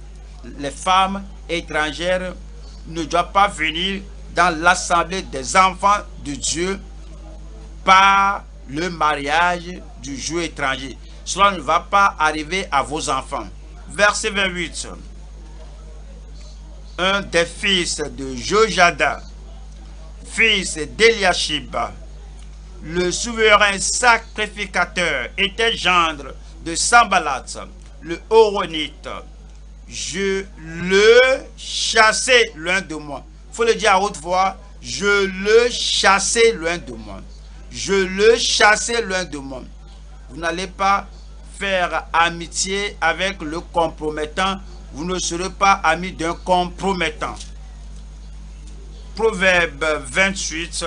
Les femmes étrangères ne doivent pas venir dans l'assemblée des enfants de Dieu par le mariage du joug étranger. Cela ne va pas arriver à vos enfants. Verset 28. Un des fils de Jojada, fils d'Eliashib, le souverain sacrificateur, était gendre de Sambalat, le Horonite. Je le chassai loin de moi. Il faut le dire à haute voix. Je le chassai loin de moi. Je le chassai loin de moi. Vous n'allez pas faire amitié avec le compromettant. Vous ne serez pas ami d'un compromettant. Proverbe 28.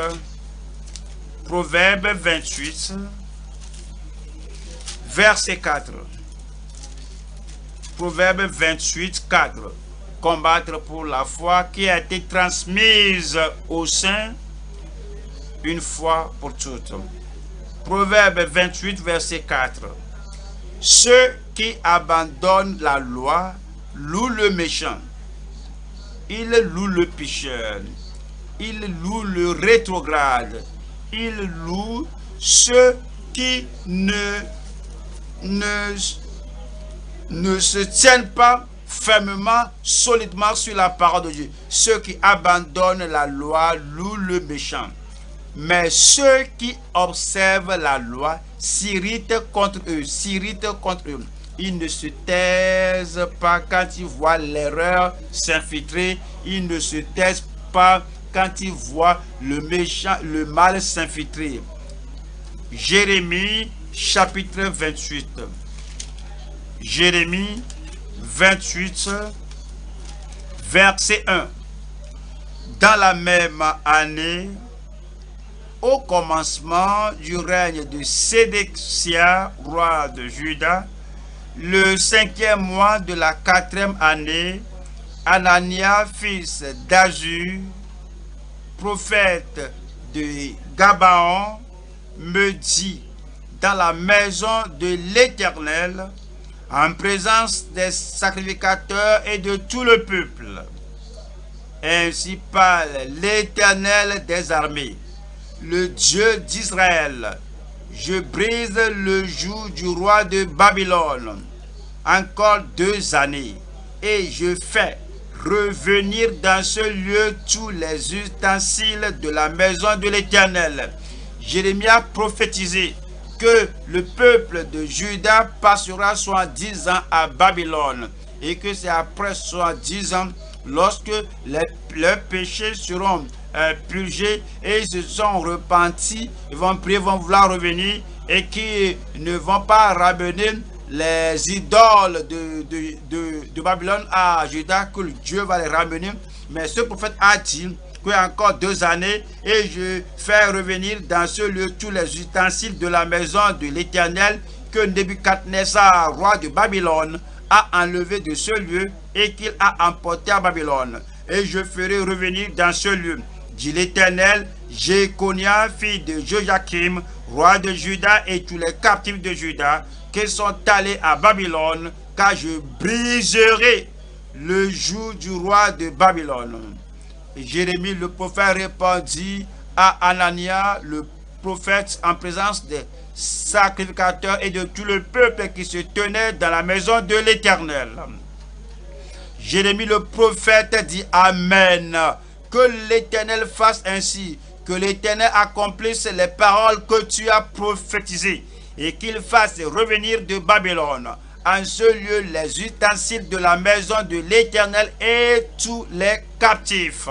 Proverbe 28. Verset 4. Proverbe 28, 4. Combattre pour la foi qui a été transmise aux saints une fois pour toutes. Proverbe 28, verset 4. Ceux qui abandonnent la loi louent le méchant. Ils louent le pécheur. Ils louent le rétrograde. Ils louent ceux qui ne se tiennent pas fermement, solidement sur la parole de Dieu. Ceux qui abandonnent la loi louent le méchant. Mais ceux qui observent la loi s'irritent contre eux, Ils ne se taisent pas quand ils voient l'erreur s'infiltrer. Ils ne se taisent pas quand ils voient le mal s'infiltrer. Jérémie chapitre 28. Jérémie 28, verset 1. Dans la même année, au commencement du règne de Sédécia, roi de Juda, le 5e mois de la 4e année, Anania, fils d'Azur, prophète de Gabaon, me dit dans la maison de l'Éternel, en présence des sacrificateurs et de tout le peuple. Ainsi parle l'Éternel des armées, le Dieu d'Israël. Je brise le joug du roi de Babylone encore 2 années, et je fais revenir dans ce lieu tous les ustensiles de la maison de l'Éternel. Jérémie a prophétisé que le peuple de Juda passera 70 ans à Babylone, et que c'est après 70 ans, lorsque leurs péchés seront purgés et ils se sont repentis, ils vont prier, vont vouloir revenir, et qui ne vont pas ramener les idoles de Babylone à Juda, que Dieu va les ramener. Mais ce prophète a dit qu'il y a encore 2 années, et je fais revenir dans ce lieu tous les ustensiles de la maison de l'Éternel que Nebuchadnezzar, roi de Babylone, a enlevé de ce lieu et qu'il a emporté à Babylone. Et je ferai revenir dans ce lieu, dit l'Éternel, Jéconia, fille de Joachim, roi de Juda, et tous les captifs de Juda qui sont allés à Babylone, car je briserai le joug du roi de Babylone. Et Jérémie le prophète répondit à Anania le prophète en présence des sacrificateurs et de tout le peuple qui se tenait dans la maison de l'Éternel. Jérémie le prophète dit Amen. Que l'Éternel fasse ainsi, que l'Éternel accomplisse les paroles que tu as prophétisées et qu'il fasse revenir de Babylone en ce lieu les ustensiles de la maison de l'Éternel et tous les captifs.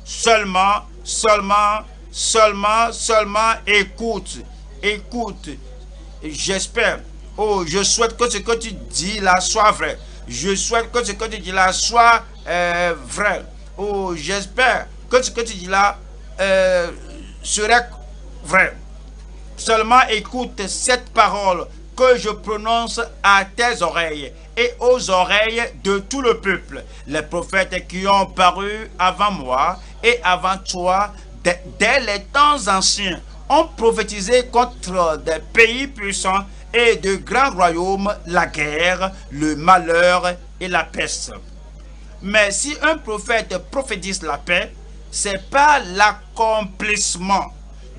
Seulement, écoute. J'espère. Oh, je souhaite que ce que tu dis là soit vrai. Je souhaite que ce que tu dis là soit vrai. Oh, j'espère que ce que tu dis là serait vrai. Seulement écoute cette parole que je prononce à tes oreilles et aux oreilles de tout le peuple. Les prophètes qui ont paru avant moi et avant toi, dès les temps anciens, ont prophétisé contre des pays puissants et de grands royaumes la guerre, le malheur et la peste. Mais si un prophète prophétise la paix, c'est pas l'accomplissement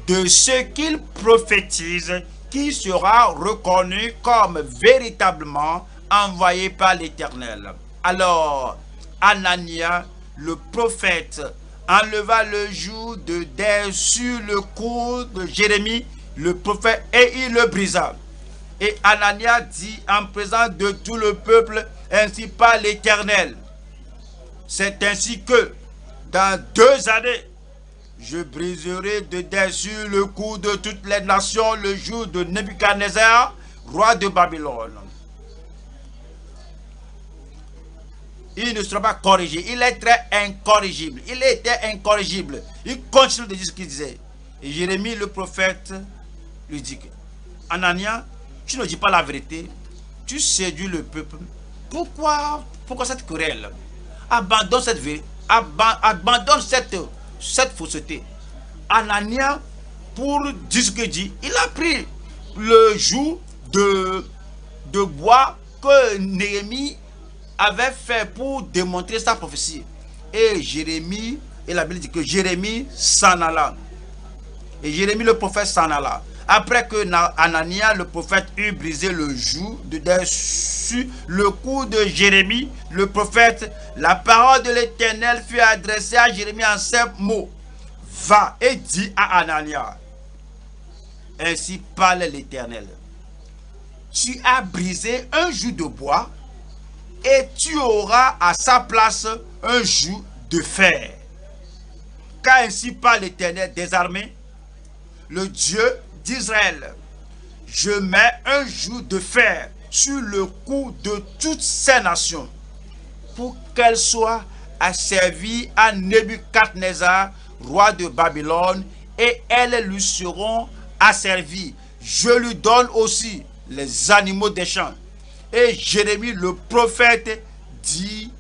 de ce qu'il prophétise qui sera reconnu comme véritablement envoyé par l'Éternel. Alors, Anania, le prophète, enleva le joug de deuil sur le cou de Jérémie, le prophète, et il le brisa. Et Anania dit en présence de tout le peuple, ainsi par l'Éternel. C'est ainsi que, dans 2 années, je briserai de deuil sur le cou de toutes les nations le jour de Nebuchadnezzar, roi de Babylone. Il ne sera pas corrigé. Il est très incorrigible. Il était incorrigible. Il continue de dire ce qu'il disait. Et Jérémie, le prophète, lui dit que Anania, tu ne dis pas la vérité. Tu séduis le peuple. Pourquoi cette querelle? Abandonne cette vérité. Abandonne cette fausseté. Anania, pour dire ce qu'il dit, il a pris le joug de bois que Néhémie avait fait pour démontrer sa prophétie. Et Jérémie, et la Bible dit que Jérémie s'en alla. Et Jérémie le prophète s'en alla. Après que Anania le prophète eut brisé le joug de dessus le cou de Jérémie le prophète, la parole de l'Éternel fut adressée à Jérémie en ces mots. Va et dis à Anania, ainsi parle l'Éternel. Tu as brisé un joug de bois et tu auras à sa place un joug de fer. Car ainsi parle l'Éternel des armées, le Dieu d'Israël. Je mets un joug de fer sur le cou de toutes ces nations pour qu'elles soient asservies à Nebuchadnezzar, roi de Babylone, et elles lui seront asservies. Je lui donne aussi les animaux des champs. Et Jérémie le prophète dit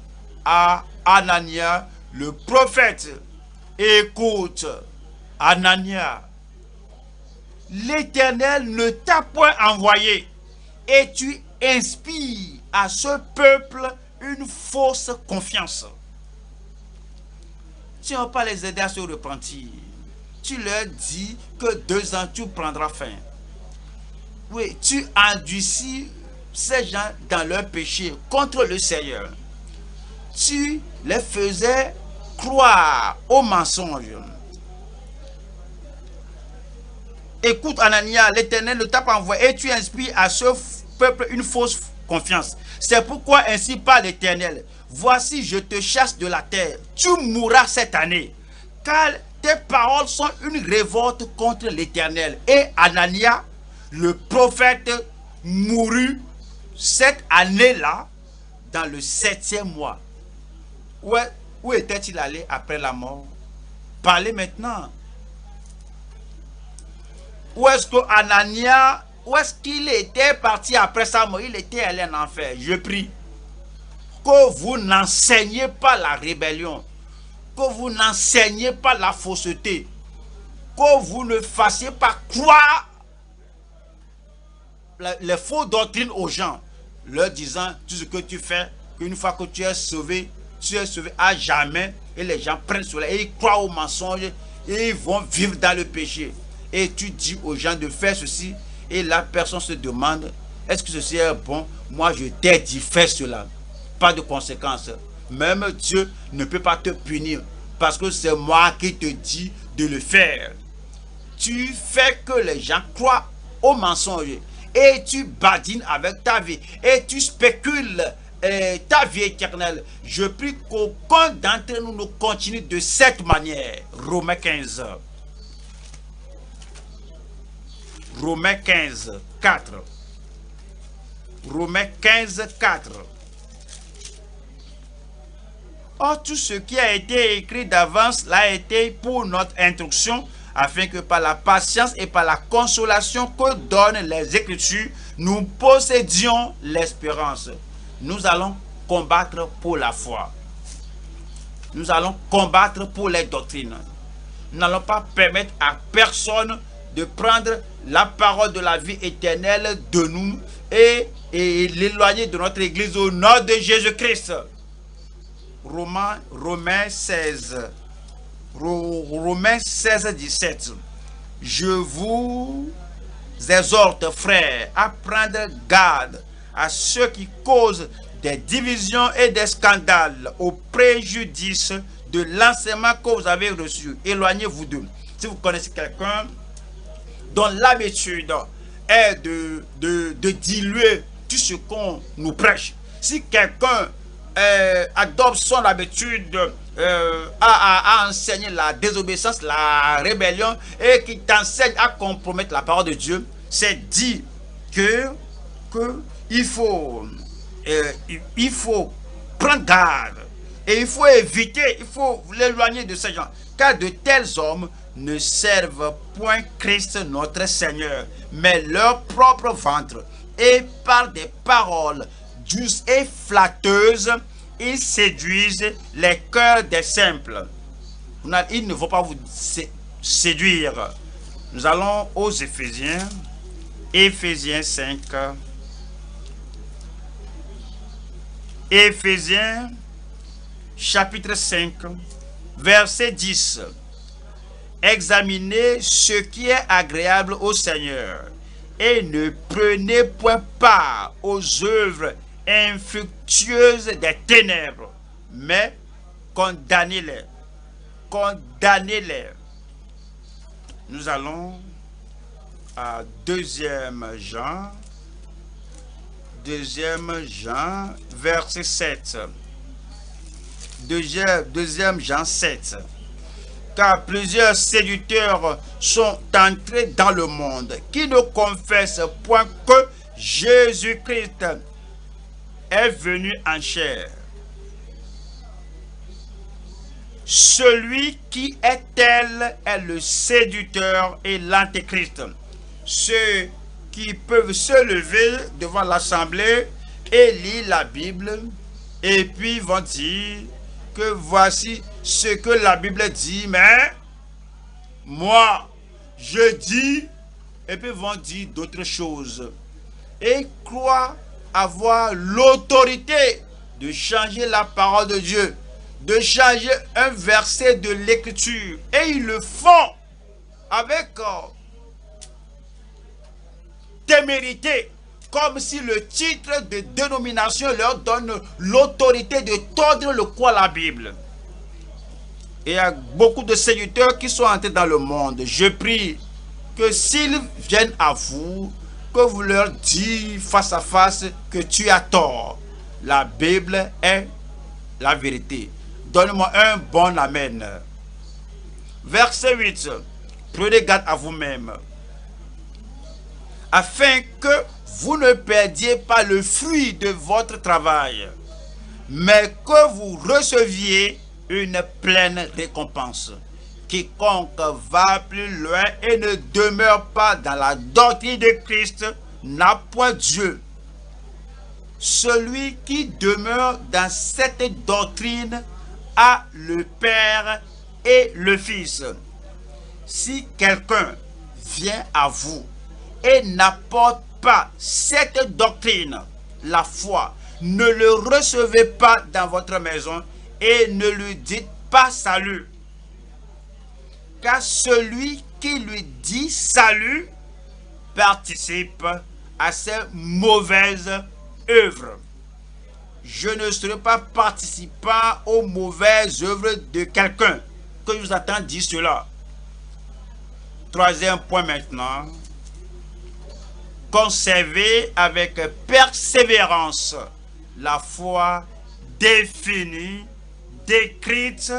à Anania le prophète, écoute Anania, l'Éternel ne t'a point envoyé et tu inspires à ce peuple une fausse confiance. Tu ne vas pas les aider à se repentir. Tu leur dis que 2 ans tu prendras fin. Oui, tu endurcis ces gens dans leur péché contre le Seigneur. Tu les faisais croire aux mensonges. Écoute Anania, l'Éternel ne t'a pas envoyé et tu inspires à ce peuple une fausse confiance. C'est pourquoi ainsi parle l'Éternel. Voici, je te chasse de la terre. Tu mourras cette année. Car tes paroles sont une révolte contre l'Éternel. Et Anania, le prophète, mourut cette année-là dans le 7e mois. Où était-il allé après la mort? Parlez maintenant. Où est-ce que Anania, où est-ce qu'il était parti après sa mort? Il était allé en enfer. Je prie que vous n'enseignez pas la rébellion, que vous n'enseignez pas la fausseté, que vous ne fassiez pas croire les fausses doctrines aux gens, leur disant tout ce que tu fais, qu'une fois que tu es sauvé à jamais, et les gens prennent cela et ils croient aux mensonges et ils vont vivre dans le péché. Et tu dis aux gens de faire ceci et la personne se demande, est-ce que ceci est bon? Moi je t'ai dit, fais cela. Pas de conséquences. Même Dieu ne peut pas te punir parce que c'est moi qui te dis de le faire. Tu fais que les gens croient au mensonge et tu badines avec ta vie et tu spécules ta vie éternelle. Je prie qu'aucun d'entre nous continue de cette manière. Romains 15. Romains 15, 4. Romains 15, 4. Or, tout ce qui a été écrit d'avance l'a été pour notre instruction, afin que par la patience et par la consolation que donnent les Écritures, nous possédions l'espérance. Nous allons combattre pour la foi. Nous allons combattre pour les doctrines. Nous n'allons pas permettre à personne de prendre la parole de la vie éternelle de nous et l'éloigner de notre Église au nom de Jésus-Christ. Romains 16, 17. Je vous exhorte, frères, à prendre garde à ceux qui causent des divisions et des scandales au préjudice de l'enseignement que vous avez reçu. Éloignez-vous d'eux. Si vous connaissez quelqu'un dont l'habitude est de diluer tout ce qu'on nous prêche, si quelqu'un adopte son habitude à enseigner la désobéissance, la rébellion, et qui t'enseigne à compromettre la parole de Dieu, c'est dit que il faut prendre garde et il faut éviter, il faut l'éloigner de ces gens, car de tels hommes ne servent point Christ notre Seigneur, mais leur propre ventre, et par des paroles douces et flatteuses, ils séduisent les cœurs des simples. Il ne faut pas vous séduire. Nous allons aux Éphésiens, Éphésiens 5. Éphésiens, chapitre 5, verset 10. Examinez ce qui est agréable au Seigneur et ne prenez point part aux œuvres infructueuses des ténèbres, mais condamnez-les. Condamnez-les. Nous allons à 2 Jean, verset 7. 2 Jean 7. Car plusieurs séducteurs sont entrés dans le monde qui ne confessent point que Jésus-Christ est venu en chair. Celui qui est tel est le séducteur et l'antéchrist. Ceux qui peuvent se lever devant l'assemblée et lire la Bible et puis vont dire que voici ce que la Bible dit, mais moi je dis, et puis vont dire d'autres choses et croient avoir l'autorité de changer la parole de Dieu, de changer un verset de l'écriture, et ils le font avec témérité, comme si le titre de dénomination leur donne l'autorité de tordre le cou à la Bible. Et il y a beaucoup de séducteurs qui sont entrés dans le monde. Je prie que s'ils viennent à vous, que vous leur dites face à face que tu as tort. La Bible est la vérité. Donne-moi un bon amen. Verset 8. Prenez garde à vous-même, afin que vous ne perdiez pas le fruit de votre travail, mais que vous receviez une pleine récompense. Quiconque va plus loin et ne demeure pas dans la doctrine de Christ n'a point Dieu. Celui qui demeure dans cette doctrine a le Père et le Fils. Si quelqu'un vient à vous et n'apporte pas cette doctrine, la foi, ne le recevez pas dans votre maison et ne lui dites pas salut. Car celui qui lui dit salut participe à ses mauvaises œuvres. Je ne serai pas participant aux mauvaises œuvres de quelqu'un. que je vous entends dire cela. Troisième point maintenant. Conservez avec persévérance la foi définie, décrite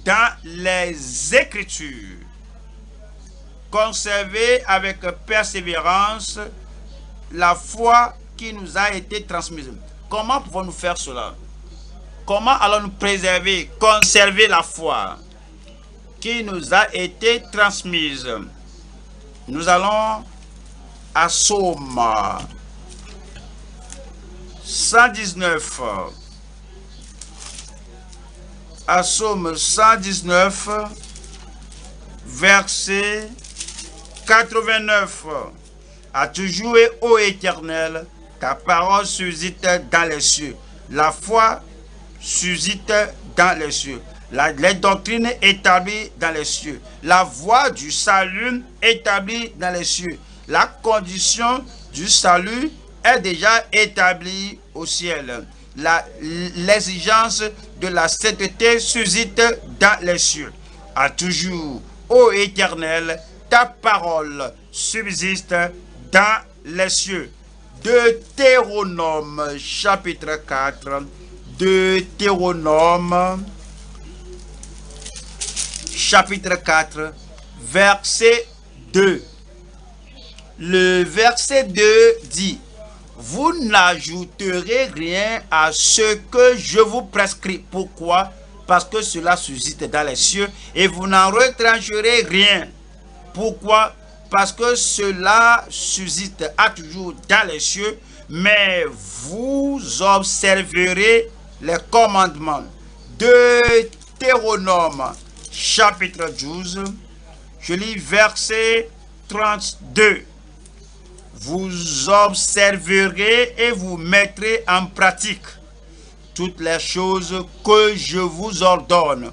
dans les Écritures. Conservez avec persévérance la foi qui nous a été transmise. Comment pouvons-nous faire cela? Comment allons-nous préserver, conserver la foi qui nous a été transmise? Nous allons à Psaume 119. À Psaume 119, verset 89. À toujours, ô Éternel, ta parole suscite dans les cieux. La foi suscite dans les cieux. Les doctrines établies dans les cieux. La voie du salut établie dans les cieux. La condition du salut est déjà établie au ciel. L'exigence de la sainteté suscite dans les cieux. À toujours, ô Éternel, ta parole subsiste dans les cieux. Deutéronome chapitre 4. Deutéronome chapitre 4, verset 2. Le verset 2 dit: vous n'ajouterez rien à ce que je vous prescris. Pourquoi? Parce que cela suscite dans les cieux, et vous n'en retrancherez rien. Pourquoi? Parce que cela suscite à toujours dans les cieux, mais vous observerez les commandements. Deutéronome chapitre 12, je lis verset 32. Vous observerez et vous mettrez en pratique toutes les choses que je vous ordonne.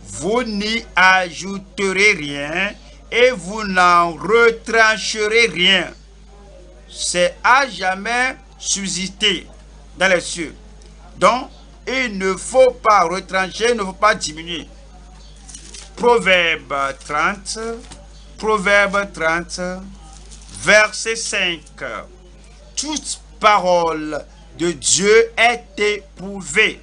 Vous n'y ajouterez rien et vous n'en retrancherez rien. C'est à jamais suscité dans les cieux. Donc, il ne faut pas retrancher, il ne faut pas diminuer. Proverbe 30, verset 5. Toute parole de Dieu est éprouvée.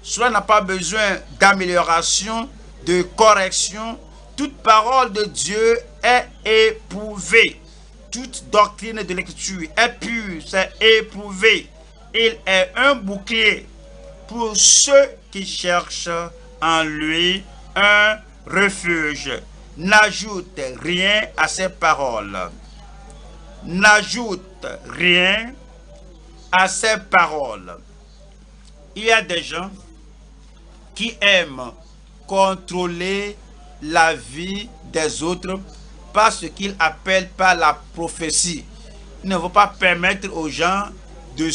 Cela n'a pas besoin d'amélioration, de correction. Toute parole de Dieu est éprouvée. Toute doctrine de l'écriture est pure, c'est éprouvé. Il est un bouclier pour ceux qui cherchent en lui un refuge. N'ajoute rien à ces paroles. N'ajoute rien à ces paroles. Il y a des gens qui aiment contrôler la vie des autres par ce qu'ils appellent par la prophétie. Il ne faut pas permettre aux gens de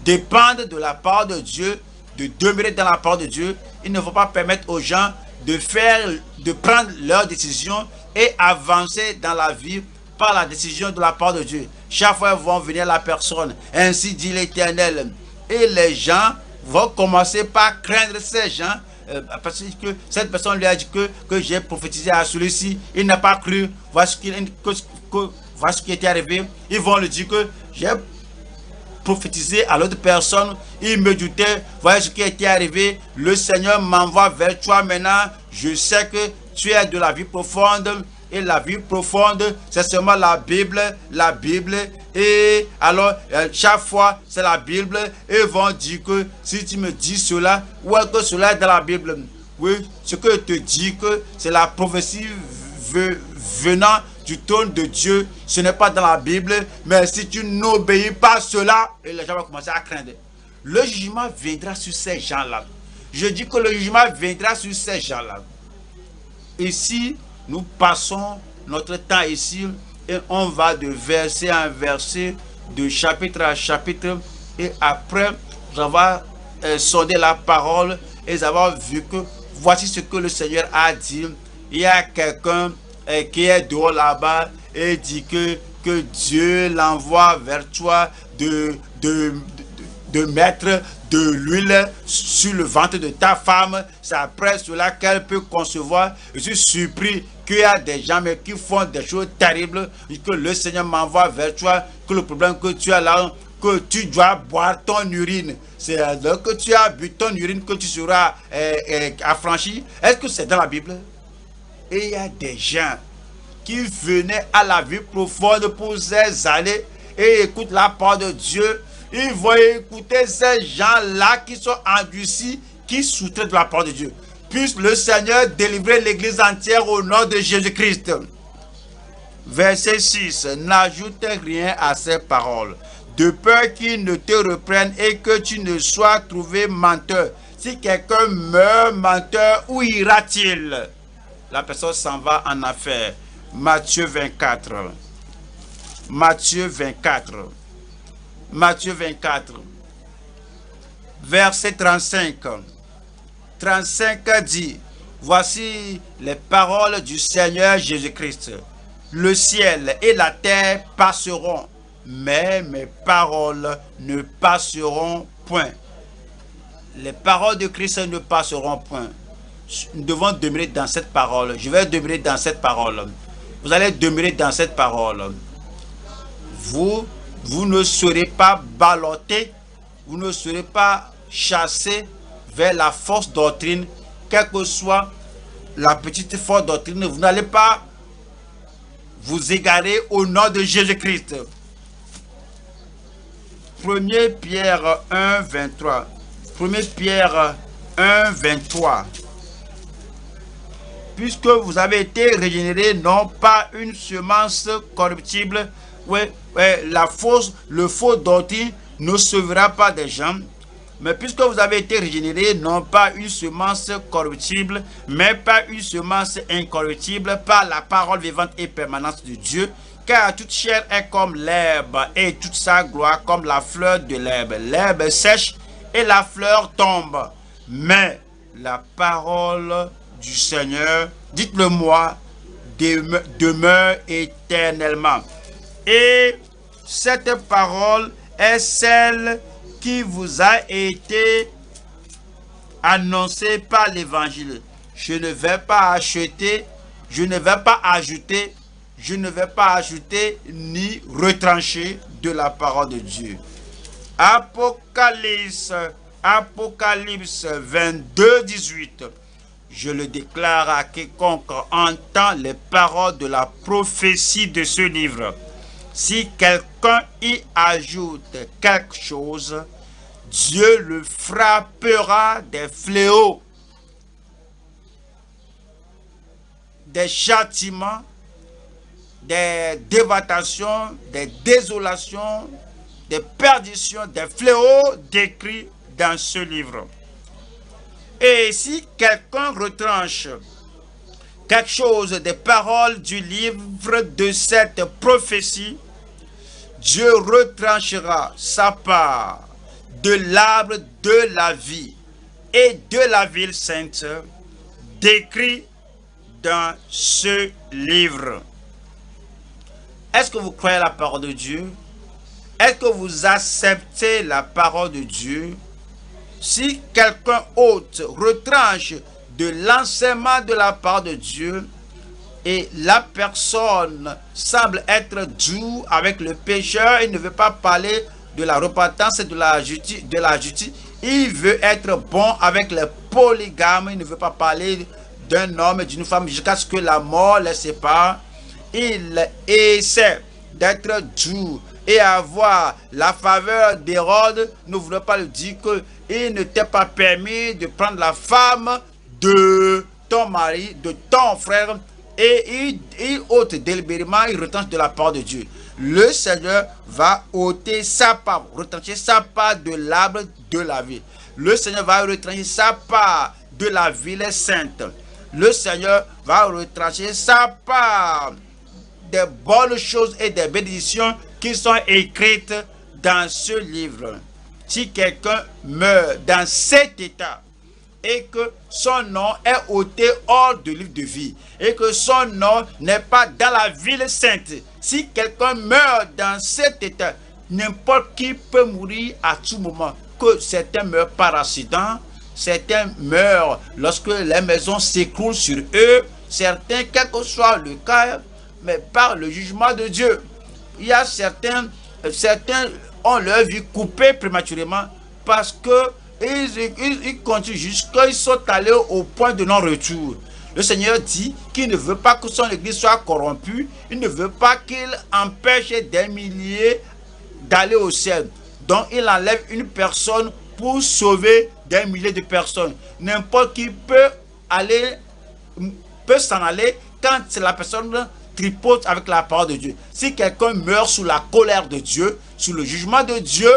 dépendre de la part de Dieu, de demeurer dans la part de Dieu. Il ne faut pas permettre aux gens de prendre leurs décisions et avancer dans la vie par la décision de la part de Dieu. Chaque fois, ils vont venir à la personne. Ainsi dit l'Éternel. Et les gens vont commencer par craindre ces gens parce que cette personne lui a dit que j'ai prophétisé à celui-ci. Il n'a pas cru. Voici ce qui était arrivé. Ils vont lui dire que j'ai prophétisé à l'autre personne. Il me doutait. Voici ce qui était arrivé. Le Seigneur m'envoie vers toi maintenant. Je sais que tu es de la vie profonde. Et la vie profonde, c'est seulement la Bible. Et alors, chaque fois, c'est la Bible. Et ils vont dire que si tu me dis cela, ou est-ce que cela est dans la Bible? Oui, ce que je te dis que c'est la prophétie venant du trône de Dieu. Ce n'est pas dans la Bible. Mais si tu n'obéis pas à cela, et les gens vont commencer à craindre. Le jugement viendra sur ces gens-là. Je dis que le jugement viendra sur ces gens-là. Ici, nous passons notre temps ici et on va de verset en verset, de chapitre à chapitre, et après nous avons sondé la parole et nous avons vu que voici ce que le Seigneur a dit. Il y a quelqu'un qui est dehors là-bas et dit que Dieu l'envoie vers toi de de mettre de l'huile sur le ventre de ta femme. C'est après cela qu'elle peut concevoir. Je suis surpris qu'il y a des gens mais qui font des choses terribles, que le Seigneur m'envoie vers toi, que le problème que tu as là, que tu dois boire ton urine. C'est alors que tu as bu ton urine que tu seras affranchi. Est-ce que c'est dans la Bible? Et il y a des gens qui venaient à la vie profonde pour ces années et écoutent la parole de Dieu. Ils vont écouter ces gens-là qui sont endurcis, qui soutraitent de la parole de Dieu. Puisse le Seigneur délivrer l'église entière au nom de Jésus-Christ. Verset 6. N'ajoute rien à ces paroles, de peur qu'ils ne te reprennent et que tu ne sois trouvé menteur. Si quelqu'un meurt menteur, où ira-t-il? La personne s'en va en affaire. Matthieu 24. Matthieu 24. Matthieu 24. Verset 35. 35 dit, voici les paroles du Seigneur Jésus-Christ. Le ciel et la terre passeront, mais mes paroles ne passeront point. Les paroles de Christ ne passeront point. Nous devons demeurer dans cette parole. Je vais demeurer dans cette parole. Vous allez demeurer dans cette parole. Vous ne serez pas ballotté, vous ne serez pas chassé vers la fausse doctrine, quelle que soit la petite fausse doctrine. Vous n'allez pas vous égarer au nom de Jésus-Christ. 1 Pierre 1, 23. 1 Pierre 1, 23. Puisque vous avez été régénérés, non pas une semence corruptible, le faux doctrine ne sauvera pas des gens, mais puisque vous avez été régénérés, non pas une semence corruptible, mais pas une semence incorruptible, par la parole vivante et permanente de Dieu, car toute chair est comme l'herbe, et toute sa gloire comme la fleur de l'herbe. L'herbe sèche et la fleur tombe, mais la parole du Seigneur, dites-le moi, demeure éternellement. Et cette parole est celle qui vous a été annoncée par l'évangile. Je ne vais pas acheter, je ne vais pas ajouter, je ne vais pas ajouter ni retrancher de la parole de Dieu. Apocalypse 22, 18. Je le déclare à quiconque entend les paroles de la prophétie de ce livre. Si quelqu'un y ajoute quelque chose, Dieu le frappera des fléaux, des châtiments, des dévastations, des désolations, des perditions, des fléaux décrits dans ce livre. Et si quelqu'un retranche quelque chose des paroles du livre de cette prophétie, Dieu retranchera sa part de l'arbre de la vie et de la ville sainte décrit dans ce livre. Est-ce que vous croyez la parole de Dieu? Est-ce que vous acceptez la parole de Dieu? Si quelqu'un autre retranche de l'enseignement de la parole de Dieu et la personne semble être dure avec le pécheur, il ne veut pas parler de la repentance et de la justice, il veut être bon avec les polygames, il ne veut pas parler d'un homme et d'une femme jusqu'à ce que la mort les sépare. Il essaie d'être dur et avoir la faveur d'Hérode. Ne voulons pas lui dire qu'il ne t'est pas permis de prendre la femme de ton mari, de ton frère, et il ôte délibérément, il retranche de la part de Dieu. Le Seigneur va ôter sa part, retrancher sa part de l'arbre de la vie. Le Seigneur va retrancher sa part de la ville sainte. Le Seigneur va retrancher sa part des bonnes choses et des bénédictions qui sont écrites dans ce livre. Si quelqu'un meurt dans cet état et que son nom est ôté hors du livre de vie et que son nom n'est pas dans la ville sainte, si quelqu'un meurt dans cet état, n'importe qui peut mourir à tout moment. que certains meurent par accident, certains meurent lorsque les maisons s'écroulent sur eux, certains, quel que soit le cas, mais par le jugement de Dieu. Il y a certains ont leur vie coupée prématurément parce que ils continuent jusqu'à ils sont allés au point de non-retour. Le Seigneur dit qu'il ne veut pas que son église soit corrompue, il ne veut pas qu'il empêche des milliers d'aller au ciel. Donc il enlève une personne pour sauver des milliers de personnes. N'importe qui peut s'en aller quand la personne tripote avec la parole de Dieu. Si quelqu'un meurt sous la colère de Dieu, sous le jugement de Dieu,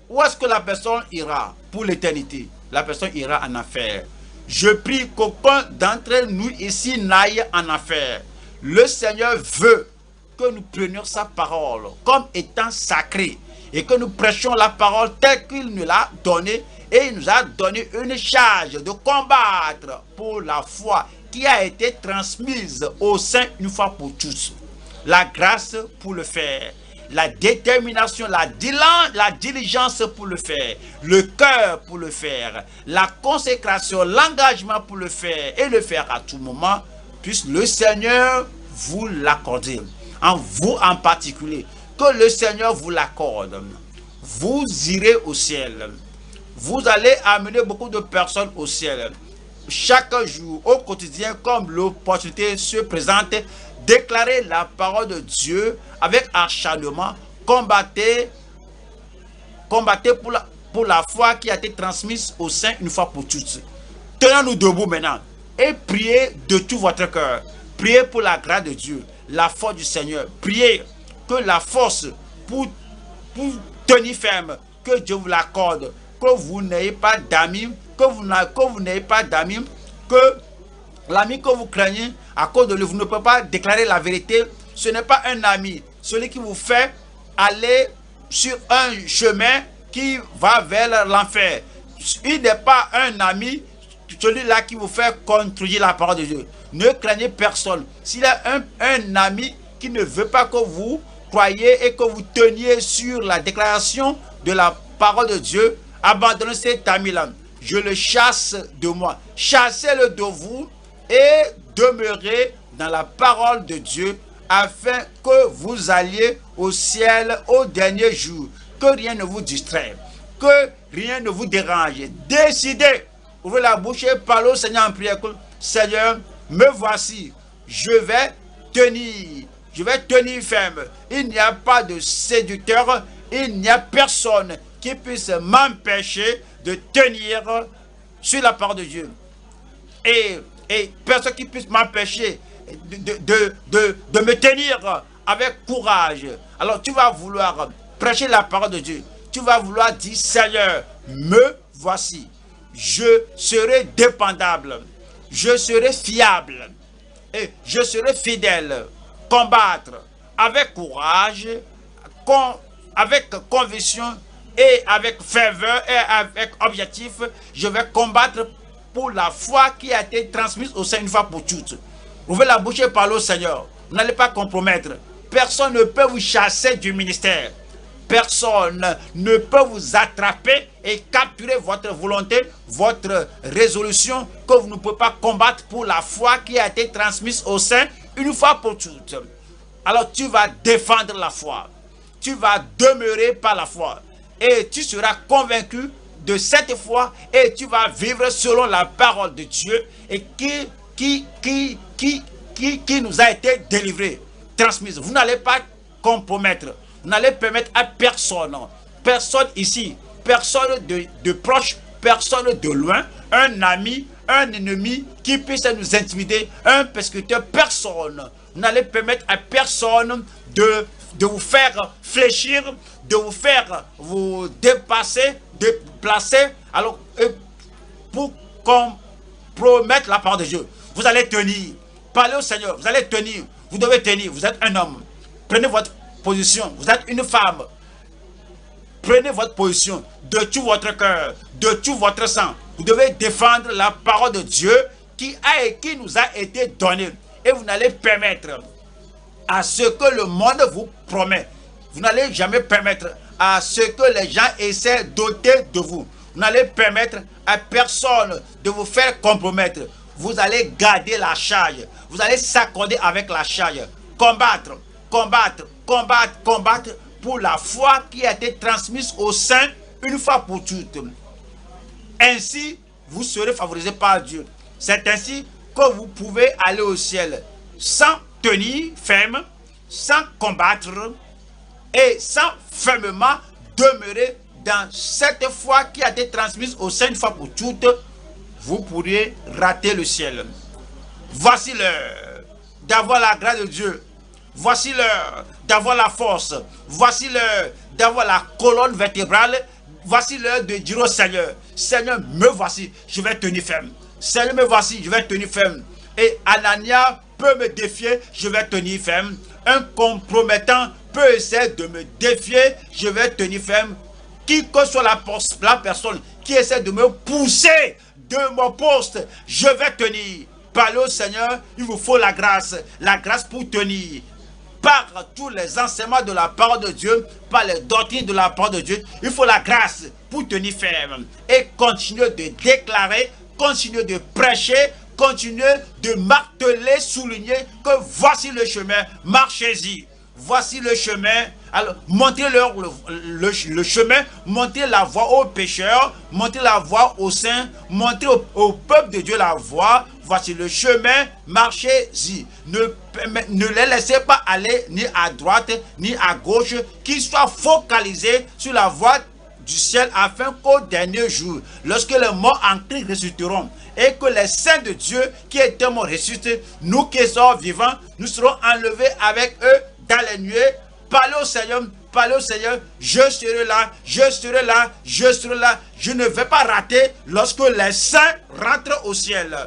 où est-ce que la personne ira pour l'éternité? La personne ira en enfer. Je prie qu'aucun d'entre nous ici n'aille en enfer. Le Seigneur veut que nous prenions sa parole comme étant sacrée et que nous prêchions la parole telle qu'il nous l'a donnée, et il nous a donné une charge de combattre pour la foi qui a été transmise au sein une fois pour tous. La grâce pour le faire, la détermination, la diligence pour le faire, le cœur pour le faire, la consécration, l'engagement pour le faire et le faire à tout moment, puisse le Seigneur vous l'accorder. En vous en particulier, que le Seigneur vous l'accorde. Vous irez au ciel. Vous allez amener beaucoup de personnes au ciel. Chaque jour, au quotidien, comme l'opportunité se présente, déclarez la parole de Dieu avec acharnement. Combattez pour la foi qui a été transmise au sein une fois pour toutes. Tenons-nous debout maintenant et priez de tout votre cœur. Priez pour la grâce de Dieu, la force du Seigneur. Priez que la force pour tenir ferme, que Dieu vous l'accorde, que vous n'ayez pas d'amis, que vous n'ayez pas d'amis, que l'ami que vous craignez, à cause de lui, vous ne pouvez pas déclarer la vérité. Ce n'est pas un ami, celui qui vous fait aller sur un chemin qui va vers l'enfer. Il n'est pas un ami, celui-là qui vous fait contredire la parole de Dieu. Ne craignez personne. S'il y a un ami qui ne veut pas que vous croyez et que vous teniez sur la déclaration de la parole de Dieu, abandonnez cet ami-là. Je le chasse de moi. Chassez-le de vous et demeurez dans la parole de Dieu afin que vous alliez au ciel au dernier jour. Que rien ne vous distrait, que rien ne vous dérange. Décidez, ouvrez la bouche et parlez au Seigneur en prière. Seigneur, me voici, je vais tenir ferme. Il n'y a pas de séducteur, il n'y a personne qui puisse m'empêcher de tenir sur la parole de Dieu. Et personne qui puisse m'empêcher de me tenir avec courage. Alors tu vas vouloir prêcher la parole de Dieu. Tu vas vouloir dire, Seigneur, me voici. Je serai dépendable. Je serai fiable. Et je serai fidèle. Combattre avec courage, avec conviction et avec ferveur et avec objectif. Je vais combattre pour la foi qui a été transmise au sein une fois pour toutes. Ouvrez la bouche et parlez au Seigneur. Vous n'allez pas compromettre. Personne ne peut vous chasser du ministère. Personne ne peut vous attraper et capturer votre volonté, votre résolution que vous ne pouvez pas combattre pour la foi qui a été transmise au sein une fois pour toutes. Alors tu vas défendre la foi. Tu vas demeurer par la foi. Et tu seras convaincu de cette foi et tu vas vivre selon la parole de Dieu et qui nous a été délivrée, transmise. Vous n'allez pas compromettre. Vous n'allez permettre à personne ici, personne de proche, personne de loin, un ami, un ennemi qui puisse nous intimider, un persécuteur, personne. Vous n'allez permettre à personne de vous faire fléchir, de vous faire vous dépasser, déplacer, alors pour compromettre la parole de Dieu. Vous allez tenir, parlez au Seigneur, vous allez tenir, vous devez tenir, vous êtes un homme. Prenez votre position, vous êtes une femme. Prenez votre position de tout votre cœur, de tout votre sang. Vous devez défendre la parole de Dieu qui nous a été donnée. Et vous n'allez permettre à ce que le monde vous promet. Vous n'allez jamais permettre à ce que les gens essaient d'ôter de vous. Vous n'allez permettre à personne de vous faire compromettre. Vous allez garder la charge. Vous allez s'accorder avec la charge. Combattre, combattre, combattre, combattre pour la foi qui a été transmise au sein une fois pour toutes. Ainsi, vous serez favorisé par Dieu. C'est ainsi que vous pouvez aller au ciel sans tenir ferme, sans combattre et sans fermement demeurer dans cette foi qui a été transmise au sein une fois pour toutes. Vous pourriez rater le ciel. Voici l'heure d'avoir la grâce de Dieu. Voici l'heure d'avoir la force. Voici l'heure d'avoir la colonne vertébrale. Voici l'heure de dire au Seigneur, Seigneur, me voici, je vais tenir ferme. Seigneur, me voici, je vais tenir ferme. Et Anania peut me défier, je vais tenir ferme. Un compromettant peut essayer de me défier, je vais tenir ferme. Qui que soit la personne qui essaie de me pousser de mon poste, je vais tenir. Parlez au Seigneur, il vous faut la grâce pour tenir. Par tous les enseignements de la parole de Dieu, par les doctrines de la parole de Dieu, il faut la grâce pour tenir ferme et continuer de déclarer, continuer de prêcher, continuer de marteler, souligner que voici le chemin, marchez-y. Voici le chemin. Alors, montrez-leur le chemin, montrez la voie aux pécheurs, montrez la voie aux saints, montrez au peuple de Dieu la voie. Voici le chemin, marchez-y. Ne les laissez pas aller ni à droite ni à gauche, qu'ils soient focalisés sur la voie du ciel afin qu'au dernier jour, lorsque les morts en Christ ressusciteront et que les saints de Dieu qui étaient morts ressuscitent, nous qui sommes vivants, nous serons enlevés avec eux dans les nuées. Parlez au Seigneur, je serai là, je serai là, je serai là. Je ne vais pas rater lorsque les saints rentrent au ciel.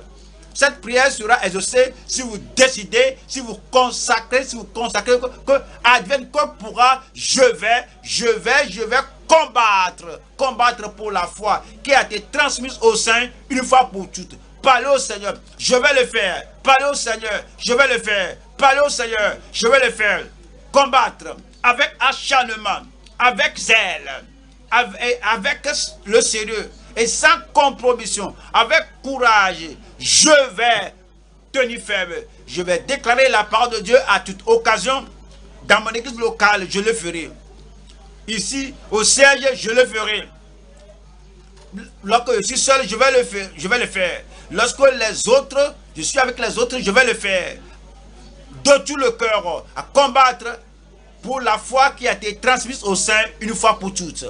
Cette prière sera exaucée si vous décidez, si vous consacrez, que advienne que pourra, je vais combattre pour la foi qui a été transmise au sein une fois pour toutes. Parlez au Seigneur, je vais le faire. Parlez au Seigneur, je vais le faire. Parlez au Seigneur, je vais le faire. Combattre avec acharnement, avec zèle, avec le sérieux et sans compromission, avec courage, je vais tenir ferme. Je vais déclarer la parole de Dieu à toute occasion. Dans mon église locale, je le ferai. Ici, au siège, je le ferai. Lorsque je suis seul, je vais le faire. Lorsque les autres, je suis avec les autres, je vais le faire. De tout le cœur, à combattre pour la foi qui a été transmise au sein une fois pour toutes.